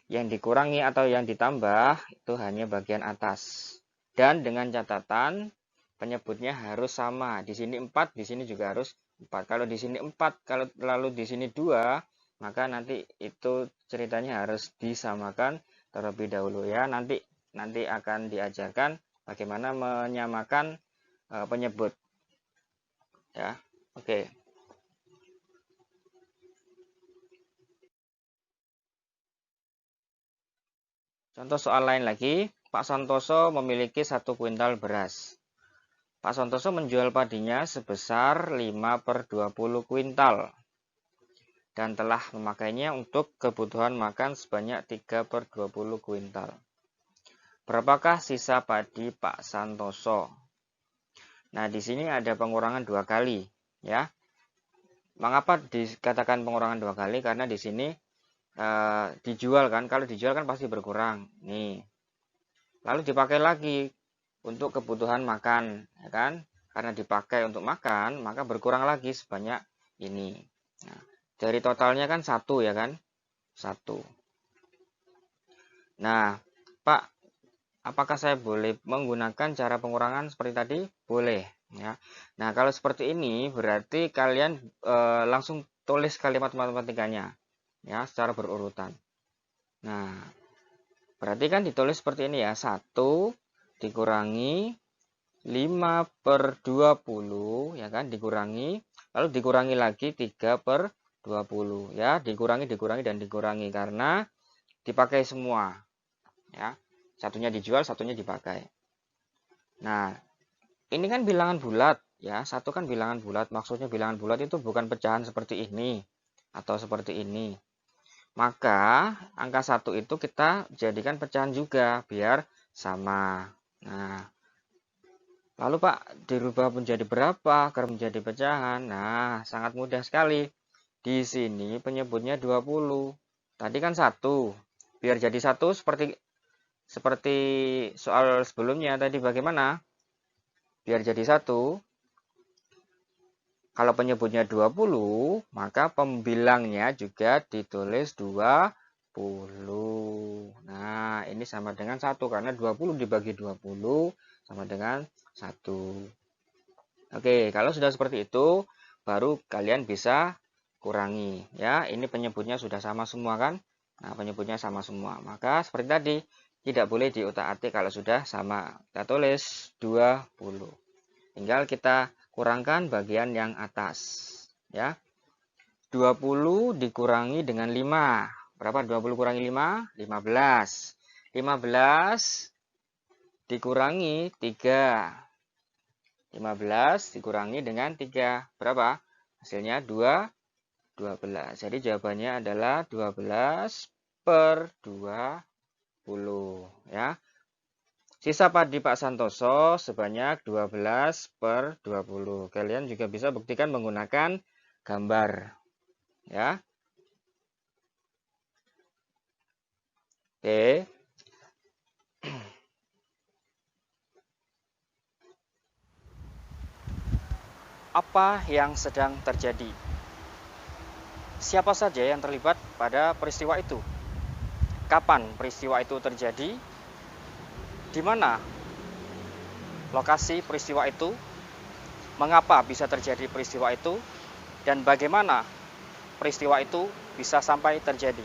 [SPEAKER 2] yang dikurangi atau yang ditambah itu hanya bagian atas. Dan dengan catatan penyebutnya harus sama. Di sini 4, di sini juga harus 4. Kalau di sini 4, kalau lalu di sini 2, maka nanti itu ceritanya harus disamakan terlebih dahulu ya. Nanti akan diajarkan bagaimana menyamakan penyebut. Ya. Oke. Contoh soal lain lagi, Pak Santoso memiliki 1 kuintal beras. Pak Santoso menjual padinya sebesar 5/20 kuintal dan telah memakainya untuk kebutuhan makan sebanyak 3/20 kuintal. Berapakah sisa padi Pak Santoso? Nah, di sini ada pengurangan 2 kali, ya. Mengapa dikatakan pengurangan 2 kali? Karena di sini dijual kan, kalau dijual kan pasti berkurang. Nih. Lalu dipakai lagi untuk kebutuhan makan, ya kan? Karena dipakai untuk makan, maka berkurang lagi sebanyak ini. Nah, dari totalnya kan 1 ya kan? 1. Nah, Pak, apakah saya boleh menggunakan cara pengurangan seperti tadi? Boleh, ya. Nah, kalau seperti ini berarti kalian langsung tulis kalimat matematikanya, ya, secara berurutan. Nah, berarti kan ditulis seperti ini ya, 1 dikurangi 5/20, ya kan, dikurangi, lalu dikurangi lagi 3/20, ya, dikurangi, dan dikurangi, karena dipakai semua, ya, satunya dijual, satunya dipakai. Nah, ini kan bilangan bulat, ya, 1 kan bilangan bulat, maksudnya bilangan bulat itu bukan pecahan seperti ini, atau seperti ini. Maka angka 1 itu kita jadikan pecahan juga biar sama. Nah, lalu Pak, dirubah menjadi berapa agar menjadi pecahan? Nah, sangat mudah sekali. Di sini penyebutnya 20. Tadi kan 1. Biar jadi 1 seperti soal sebelumnya tadi bagaimana? Biar jadi 1. Kalau penyebutnya 20, maka pembilangnya juga ditulis 20. Nah, ini sama dengan 1 karena 20 dibagi 20 sama dengan 1. Oke, kalau sudah seperti itu, baru kalian bisa kurangi. Ya, ini penyebutnya sudah sama semua kan? Nah, penyebutnya sama semua. Maka seperti tadi, tidak boleh diutak-atik kalau sudah sama. Kita tulis 20. Tinggal kita kurangkan bagian yang atas. Ya, 20 dikurangi dengan 5. Berapa 20 kurangi 5? 15. 15 dikurangi 3. 15 dikurangi dengan 3. Berapa? Hasilnya 2, 12. Jadi jawabannya adalah 12/20. Ya. Sisa padi Pak Santoso sebanyak 12/20. Kalian juga bisa buktikan menggunakan gambar. Ya. Oke. Apa yang sedang terjadi? Siapa saja yang terlibat pada peristiwa itu? Kapan peristiwa itu terjadi? Di mana lokasi peristiwa itu? Mengapa bisa terjadi peristiwa itu? Dan bagaimana peristiwa itu bisa sampai terjadi?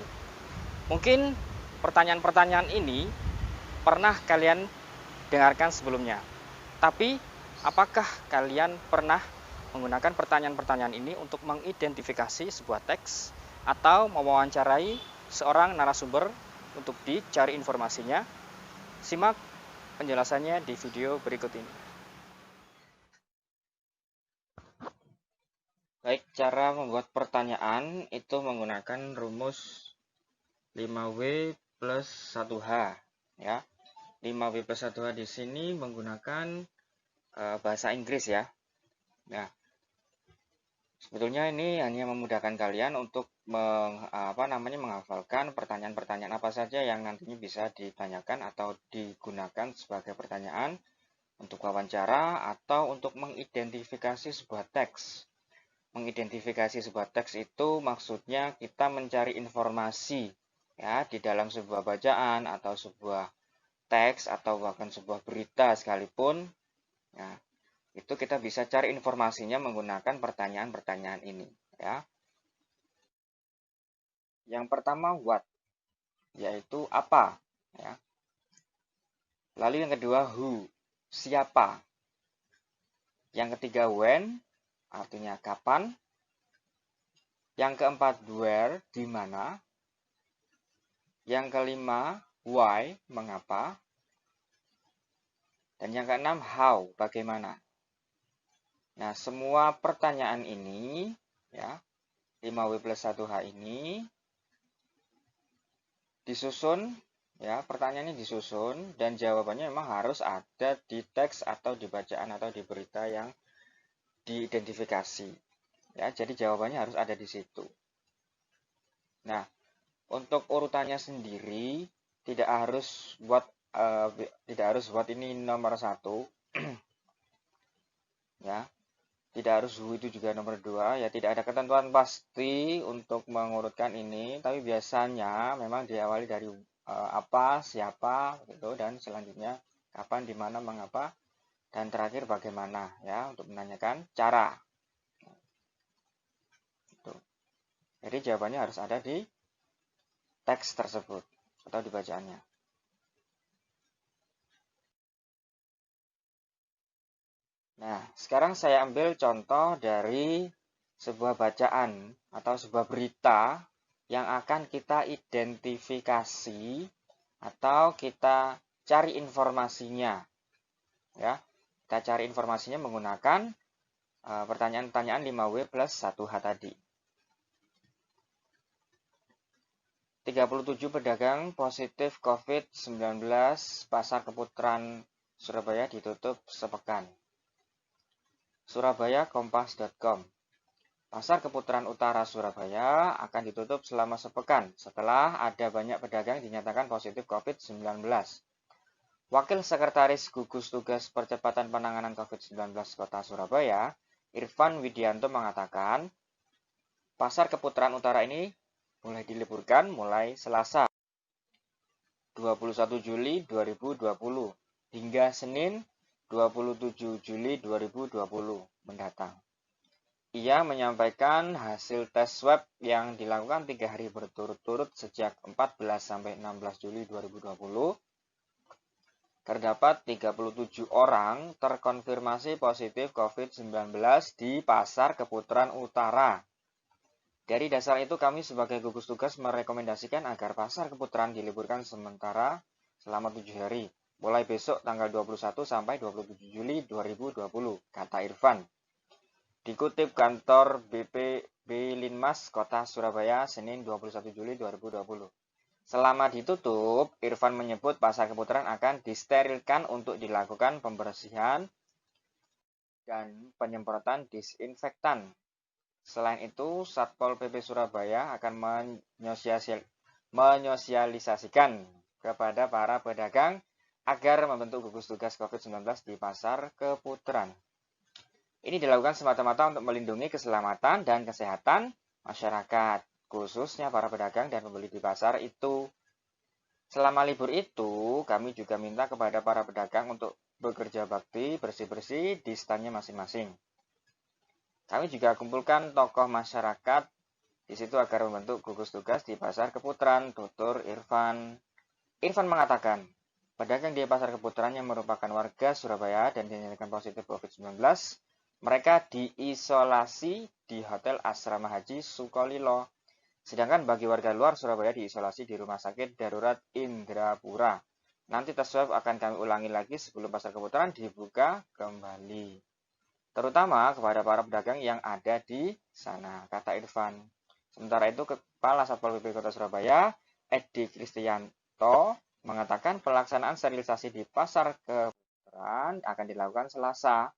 [SPEAKER 2] Mungkin pertanyaan-pertanyaan ini pernah kalian dengarkan sebelumnya. Tapi apakah kalian pernah menggunakan pertanyaan-pertanyaan ini untuk mengidentifikasi sebuah teks atau mewawancarai seorang narasumber untuk dicari informasinya? Simak penjelasannya di video berikut ini. Baik, cara membuat pertanyaan itu menggunakan rumus 5W plus 1H, ya. 5W plus 1H di sini menggunakan bahasa Inggris ya. Nah, sebetulnya ini hanya memudahkan kalian untuk menghafalkan pertanyaan-pertanyaan apa saja yang nantinya bisa ditanyakan atau digunakan sebagai pertanyaan untuk wawancara atau untuk mengidentifikasi sebuah teks. mengidentifikasi sebuah teks itu maksudnya kita mencari informasi ya di dalam sebuah bacaan atau sebuah teks atau bahkan sebuah berita sekalipun ya, itu kita bisa cari informasinya menggunakan pertanyaan-pertanyaan ini ya. Yang pertama what, yaitu apa ya. Lalu yang kedua who, siapa. Yang ketiga when, artinya kapan. Yang keempat where, di mana. Yang kelima why, mengapa. Dan yang keenam how, bagaimana. Nah, semua pertanyaan ini ya, 5W plus 1H ini disusun ya, pertanyaannya disusun dan jawabannya memang harus ada di teks atau di bacaan atau di berita yang diidentifikasi. Ya, jadi jawabannya harus ada di situ. Nah, untuk urutannya sendiri tidak harus buat ini nomor 1. Ya. Tidak harus who itu juga nomor 2, ya tidak ada ketentuan pasti untuk mengurutkan ini, tapi biasanya memang diawali dari apa, siapa, gitu, dan selanjutnya kapan, di mana, mengapa, dan terakhir bagaimana, ya, untuk menanyakan cara. Gitu. Jadi jawabannya harus ada di teks tersebut atau di bacaannya. Nah, sekarang saya ambil contoh dari sebuah bacaan atau sebuah berita yang akan kita identifikasi atau kita cari informasinya. Ya, kita cari informasinya menggunakan pertanyaan-pertanyaan 5W plus 1H tadi. 37 pedagang positif COVID-19 Pasar Keputaran Surabaya ditutup sepekan. Surabaya Kompas.com. Pasar Keputaran Utara Surabaya akan ditutup selama sepekan setelah ada banyak pedagang dinyatakan positif COVID-19. Wakil Sekretaris Gugus Tugas Percepatan Penanganan COVID-19 Kota Surabaya, Irfan Widianto mengatakan, Pasar Keputaran Utara ini mulai diliburkan mulai Selasa 21 Juli 2020 hingga Senin 27 Juli 2020 mendatang. Ia menyampaikan hasil tes swab yang dilakukan 3 hari berturut-turut sejak 14 sampai 16 Juli 2020. Terdapat 37 orang terkonfirmasi positif COVID-19 di Pasar Keputaran Utara. Dari dasar itu kami sebagai gugus tugas merekomendasikan agar Pasar Keputaran diliburkan sementara selama 7 hari, mulai besok tanggal 21 sampai 27 Juli 2020, kata Irfan. Dikutip kantor BPB Linmas Kota Surabaya, Senin 21 Juli 2020. Selama ditutup, Irfan menyebut Pasar Keputaran akan disterilkan untuk dilakukan pembersihan dan penyemprotan disinfektan. Selain itu, Satpol PP Surabaya akan menyosialisasikan kepada para pedagang agar membentuk gugus tugas COVID-19 di Pasar Keputaran. Ini dilakukan semata-mata untuk melindungi keselamatan dan kesehatan masyarakat, khususnya para pedagang dan pembeli di pasar itu. Selama libur itu, kami juga minta kepada para pedagang untuk bekerja bakti, bersih-bersih di standnya masing-masing. Kami juga kumpulkan tokoh masyarakat di situ agar membentuk gugus tugas di Pasar Keputaran, tutur Irfan. Irfan mengatakan, pedagang di Pasar Keputaran yang merupakan warga Surabaya dan dinyatakan positif COVID-19, mereka diisolasi di Hotel Asrama Haji Sukolilo. Sedangkan bagi warga luar Surabaya diisolasi di Rumah Sakit Darurat Indrapura. Nanti tes swab akan kami ulangi lagi sebelum Pasar Keputaran dibuka kembali. Terutama kepada para pedagang yang ada di sana, kata Irfan. Sementara itu, Kepala Satpol PP Kota Surabaya, Edi Kristianto, mengatakan pelaksanaan sterilisasi di Pasar Keputaran akan dilakukan Selasa,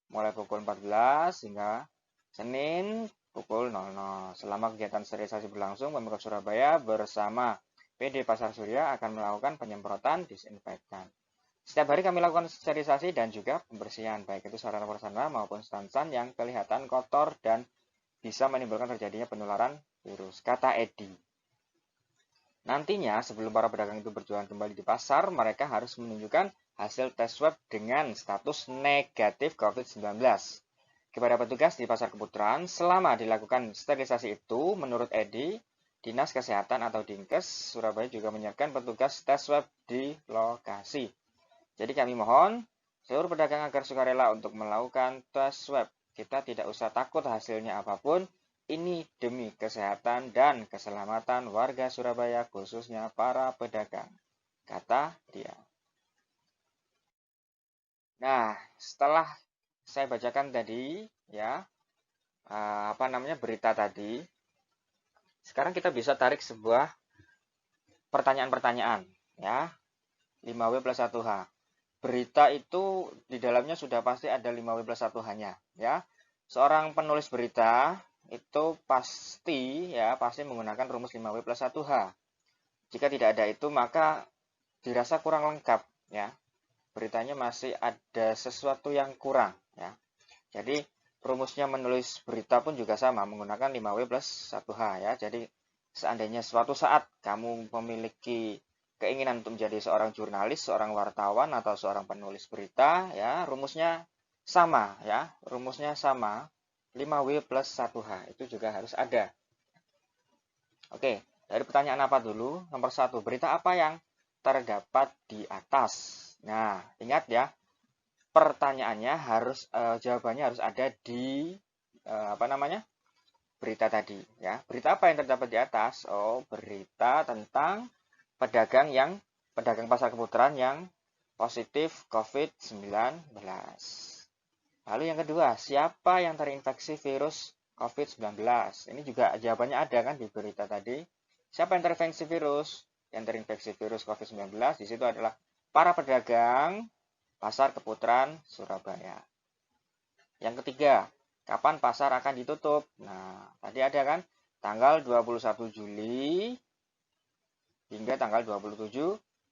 [SPEAKER 2] mulai pukul 14 hingga Senin pukul 00. Selama kegiatan sterilisasi berlangsung, Pemkot Surabaya bersama PD Pasar Surya akan melakukan penyemprotan disinfektan. Setiap hari kami lakukan sterilisasi dan juga pembersihan, baik itu sarana prasarana maupun stand-stand yang kelihatan kotor dan bisa menimbulkan terjadinya penularan virus, kata Edi. Nantinya, sebelum para pedagang itu berjualan kembali di pasar, mereka harus menunjukkan hasil tes swab dengan status negatif COVID-19 kepada petugas di Pasar Keputaran. Selama dilakukan sterilisasi itu, menurut Edi, Dinas Kesehatan atau Dinkes Surabaya juga menyiapkan petugas tes swab di lokasi. Jadi kami mohon seluruh pedagang agar sukarela untuk melakukan tes swab. Kita tidak usah takut hasilnya apapun. Ini demi kesehatan dan keselamatan warga Surabaya, khususnya para pedagang, kata dia. Nah, setelah saya bacakan tadi, ya, berita tadi, sekarang kita bisa tarik sebuah pertanyaan-pertanyaan, ya, 5W plus 1H. Berita itu di dalamnya sudah pasti ada 5W plus 1H-nya, ya. Seorang penulis berita itu pasti menggunakan rumus 5W plus 1H. Jika tidak ada itu, maka dirasa kurang lengkap, ya. Beritanya masih ada sesuatu yang kurang, ya. Jadi rumusnya menulis berita pun juga sama, menggunakan 5W plus 1H, ya. Jadi seandainya suatu saat kamu memiliki keinginan untuk menjadi seorang jurnalis, seorang wartawan, atau seorang penulis berita, ya, rumusnya sama, ya. Rumusnya sama, 5W plus 1H, itu juga harus ada. Oke, dari pertanyaan apa dulu? Nomor 1, berita apa yang terdapat di atas? Nah, ingat ya, pertanyaannya jawabannya harus ada di berita tadi, ya. Berita apa yang terdapat di atas? Oh, berita tentang pedagang pasar Keputaran yang positif COVID-19. Lalu yang kedua, siapa yang terinfeksi virus COVID-19? Ini juga jawabannya ada kan di berita tadi. Siapa yang terinfeksi virus? Yang terinfeksi virus COVID-19 di situ adalah para pedagang Pasar Keputaran Surabaya. Yang ketiga, kapan pasar akan ditutup? Nah, tadi ada kan tanggal 21 Juli hingga tanggal 27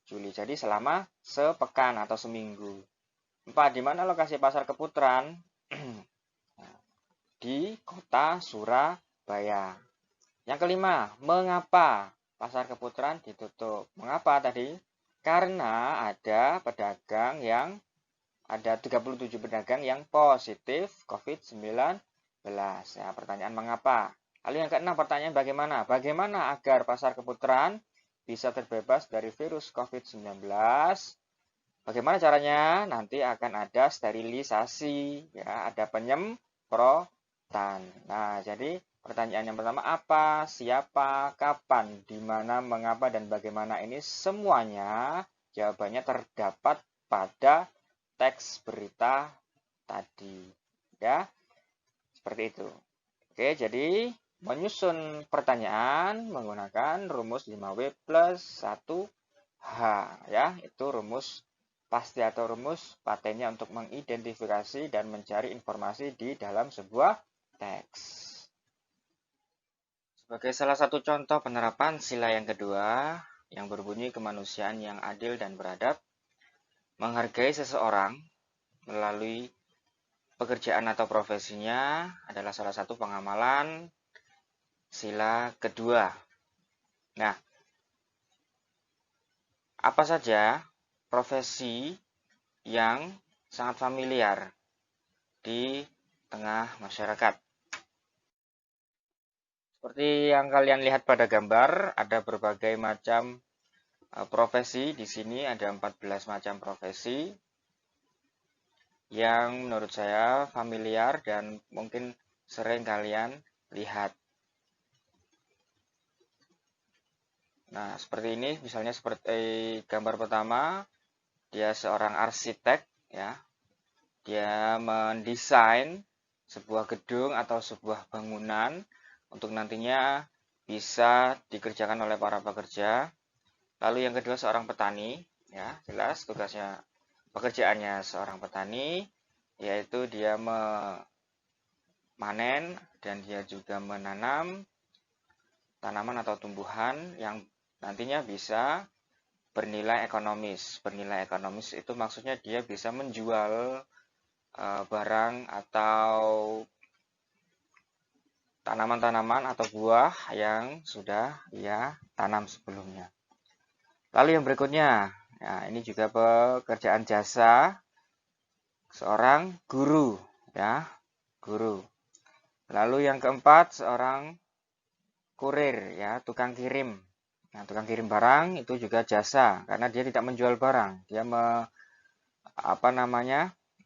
[SPEAKER 2] Juli. Jadi selama sepekan atau seminggu. 4. Di mana lokasi Pasar Keputaran? Di kota Surabaya. Yang kelima, mengapa Pasar Keputaran ditutup? Mengapa tadi? Karena ada 37 pedagang yang positif COVID-19. Ya, pertanyaan mengapa? Lalu yang keenam, pertanyaan bagaimana? Bagaimana agar Pasar Keputaran bisa terbebas dari virus COVID-19? Bagaimana caranya? Nanti akan ada sterilisasi, ya, ada penyemprotan. Nah, jadi pertanyaan yang pertama, apa, siapa, kapan, di mana, mengapa, dan bagaimana, ini semuanya jawabannya terdapat pada teks berita tadi, ya. Seperti itu. Oke, jadi menyusun pertanyaan menggunakan rumus 5W plus 1H, ya. Itu rumus pasti atau rumus patennya untuk mengidentifikasi dan mencari informasi di dalam sebuah teks. Sebagai salah satu contoh penerapan sila yang kedua, yang berbunyi kemanusiaan yang adil dan beradab, menghargai seseorang melalui pekerjaan atau profesinya adalah salah satu pengamalan sila kedua. Nah, apa saja profesi yang sangat familiar di tengah masyarakat? Seperti yang kalian lihat pada gambar, ada berbagai macam profesi. Di sini ada 14 macam profesi yang menurut saya familiar dan mungkin sering kalian lihat. Nah, seperti ini, misalnya seperti gambar pertama, dia seorang arsitek, ya. Dia mendesain sebuah gedung atau sebuah bangunan untuk nantinya bisa dikerjakan oleh para pekerja. Lalu yang kedua seorang petani, ya, jelas pekerjaannya seorang petani, yaitu dia memanen dan dia juga menanam tanaman atau tumbuhan yang nantinya bisa bernilai ekonomis. Bernilai ekonomis itu maksudnya dia bisa menjual barang atau tanaman-tanaman atau buah yang sudah ia tanam sebelumnya. Lalu yang berikutnya, nah ini juga pekerjaan jasa seorang guru, ya, guru. Lalu yang keempat, seorang kurir, ya, tukang kirim. Nah, tukang kirim barang itu juga jasa karena dia tidak menjual barang, dia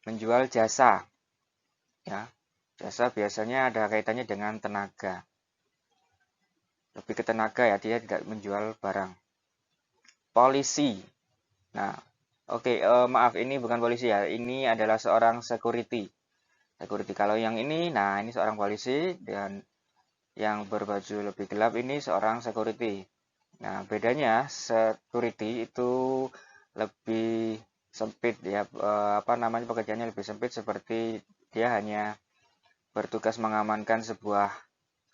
[SPEAKER 2] menjual jasa, ya. Jasa biasanya ada kaitannya dengan tenaga. Lebih ke tenaga ya, dia tidak menjual barang. Polisi. Nah, oke, maaf ini bukan polisi ya. Ini adalah seorang security. Security. Kalau yang ini, nah ini seorang polisi dan yang berbaju lebih gelap ini seorang security. Nah, bedanya security itu lebih sempit ya, pekerjaannya lebih sempit seperti dia hanya bertugas mengamankan sebuah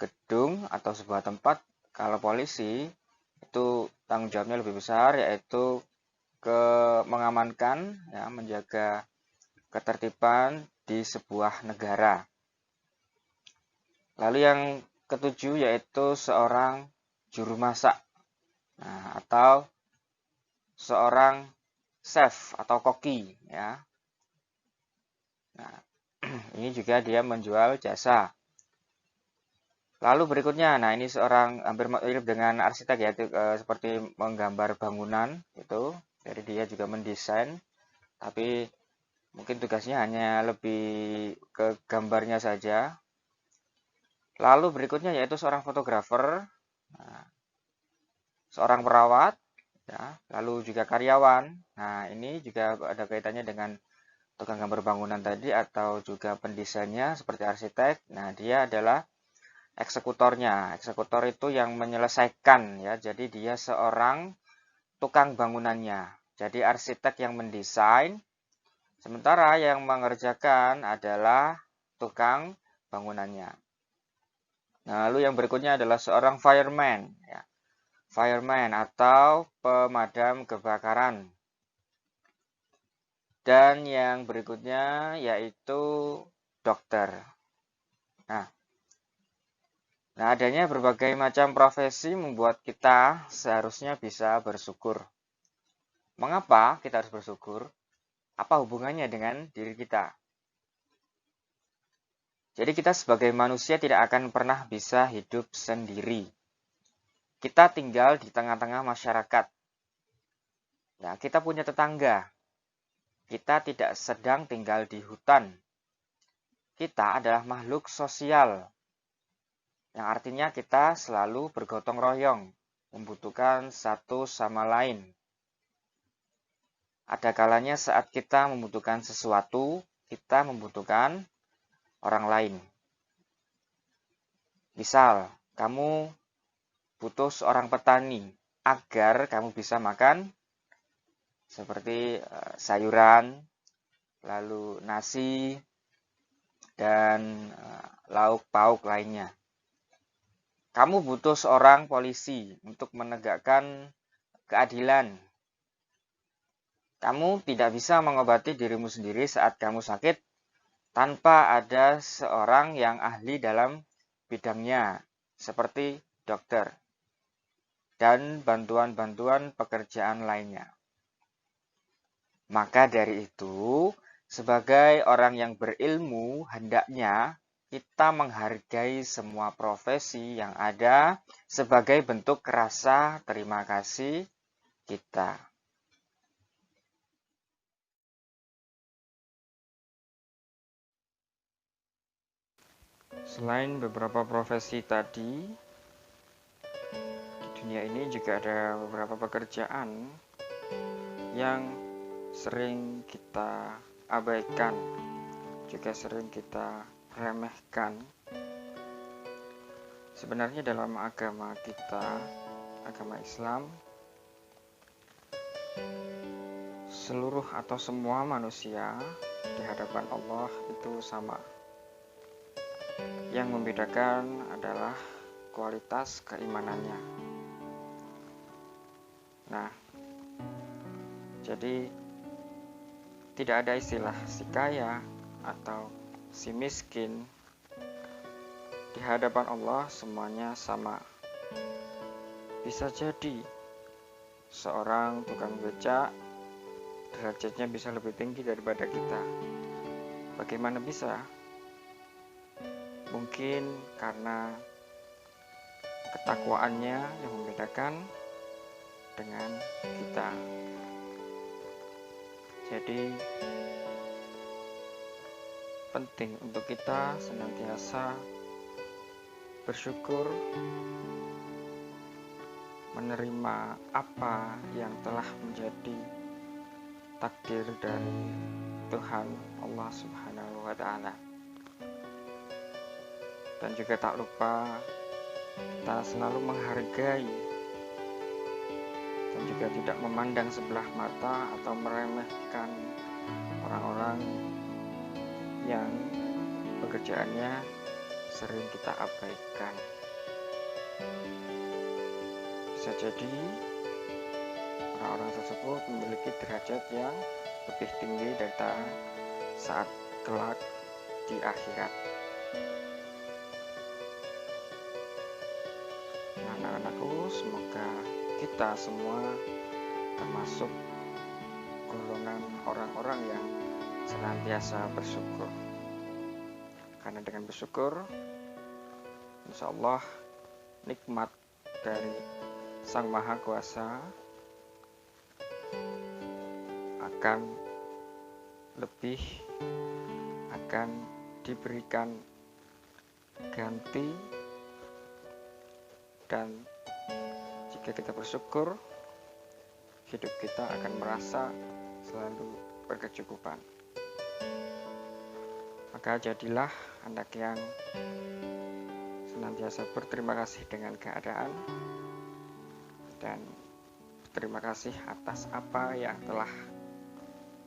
[SPEAKER 2] gedung atau sebuah tempat. Kalau polisi itu tanggung jawabnya lebih besar, yaitu mengamankan, ya, menjaga ketertiban di sebuah negara. Lalu yang ketujuh yaitu seorang juru masak, nah, atau seorang chef atau koki, ya. Nah, ini juga dia menjual jasa. Lalu berikutnya, nah ini seorang hampir mirip dengan arsitek ya, seperti menggambar bangunan gitu. Jadi dia juga mendesain, tapi mungkin tugasnya hanya lebih ke gambarnya saja. Lalu berikutnya yaitu seorang fotografer, nah, seorang perawat, ya, lalu juga karyawan. Nah ini juga ada kaitannya dengan tukang gambar bangunan tadi atau juga pendesainnya seperti arsitek. Nah dia adalah eksekutornya. Eksekutor itu yang menyelesaikan, ya. Jadi dia seorang tukang bangunannya. Jadi arsitek yang mendesain, sementara yang mengerjakan adalah tukang bangunannya. Nah, lalu yang berikutnya adalah seorang fireman, ya. Fireman atau pemadam kebakaran. Dan yang berikutnya yaitu dokter. Nah, adanya berbagai macam profesi membuat kita seharusnya bisa bersyukur. Mengapa kita harus bersyukur? Apa hubungannya dengan diri kita? Jadi kita sebagai manusia tidak akan pernah bisa hidup sendiri. Kita tinggal di tengah-tengah masyarakat. Ya, kita punya tetangga. Kita tidak sedang tinggal di hutan. Kita adalah makhluk sosial. Yang artinya kita selalu bergotong royong, membutuhkan satu sama lain. Ada kalanya saat kita membutuhkan sesuatu, kita membutuhkan orang lain. Misal, kamu butuh seorang petani agar kamu bisa makan seperti sayuran, lalu nasi, dan lauk pauk lainnya. Kamu butuh seorang polisi untuk menegakkan keadilan. Kamu tidak bisa mengobati dirimu sendiri saat kamu sakit tanpa ada seorang yang ahli dalam bidangnya, seperti dokter, dan bantuan-bantuan pekerjaan lainnya. Maka dari itu, sebagai orang yang berilmu, hendaknya kita menghargai semua profesi yang ada sebagai bentuk rasa terima kasih kita. Selain beberapa profesi tadi, di dunia ini juga ada beberapa pekerjaan yang sering kita abaikan, juga sering kita remehkan. Sebenarnya dalam agama kita, agama Islam, seluruh atau semua manusia di hadapan Allah itu sama. Yang membedakan adalah kualitas keimanannya. Nah, jadi tidak ada istilah si kaya atau si miskin di hadapan Allah semuanya sama. Bisa jadi seorang tukang becak derajatnya bisa lebih tinggi daripada kita. Bagaimana bisa? Mungkin karena ketakwaannya yang membedakan dengan kita. Jadi penting untuk kita senantiasa bersyukur, menerima apa yang telah menjadi takdir dari Tuhan Allah Subhanahu wa Ta'ala. Dan juga tak lupa kita selalu menghargai dan juga tidak memandang sebelah mata atau meremehkan orang-orang yang pekerjaannya sering kita abaikan. Bisa jadi orang-orang tersebut memiliki derajat yang lebih tinggi dari kita saat kelak di akhirat. Anak-anakku, semoga kita semua termasuk golongan orang-orang yang senantiasa bersyukur. Karena dengan bersyukur, insya Allah nikmat dari Sang Maha Kuasa akan diberikan ganti, dan jika kita bersyukur, hidup kita akan merasa selalu berkecukupan. Maka jadilah anak yang senantiasa berterima kasih dengan keadaan dan berterima kasih atas apa yang telah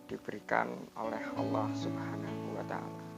[SPEAKER 2] diberikan oleh Allah Subhanahu wa Ta'ala.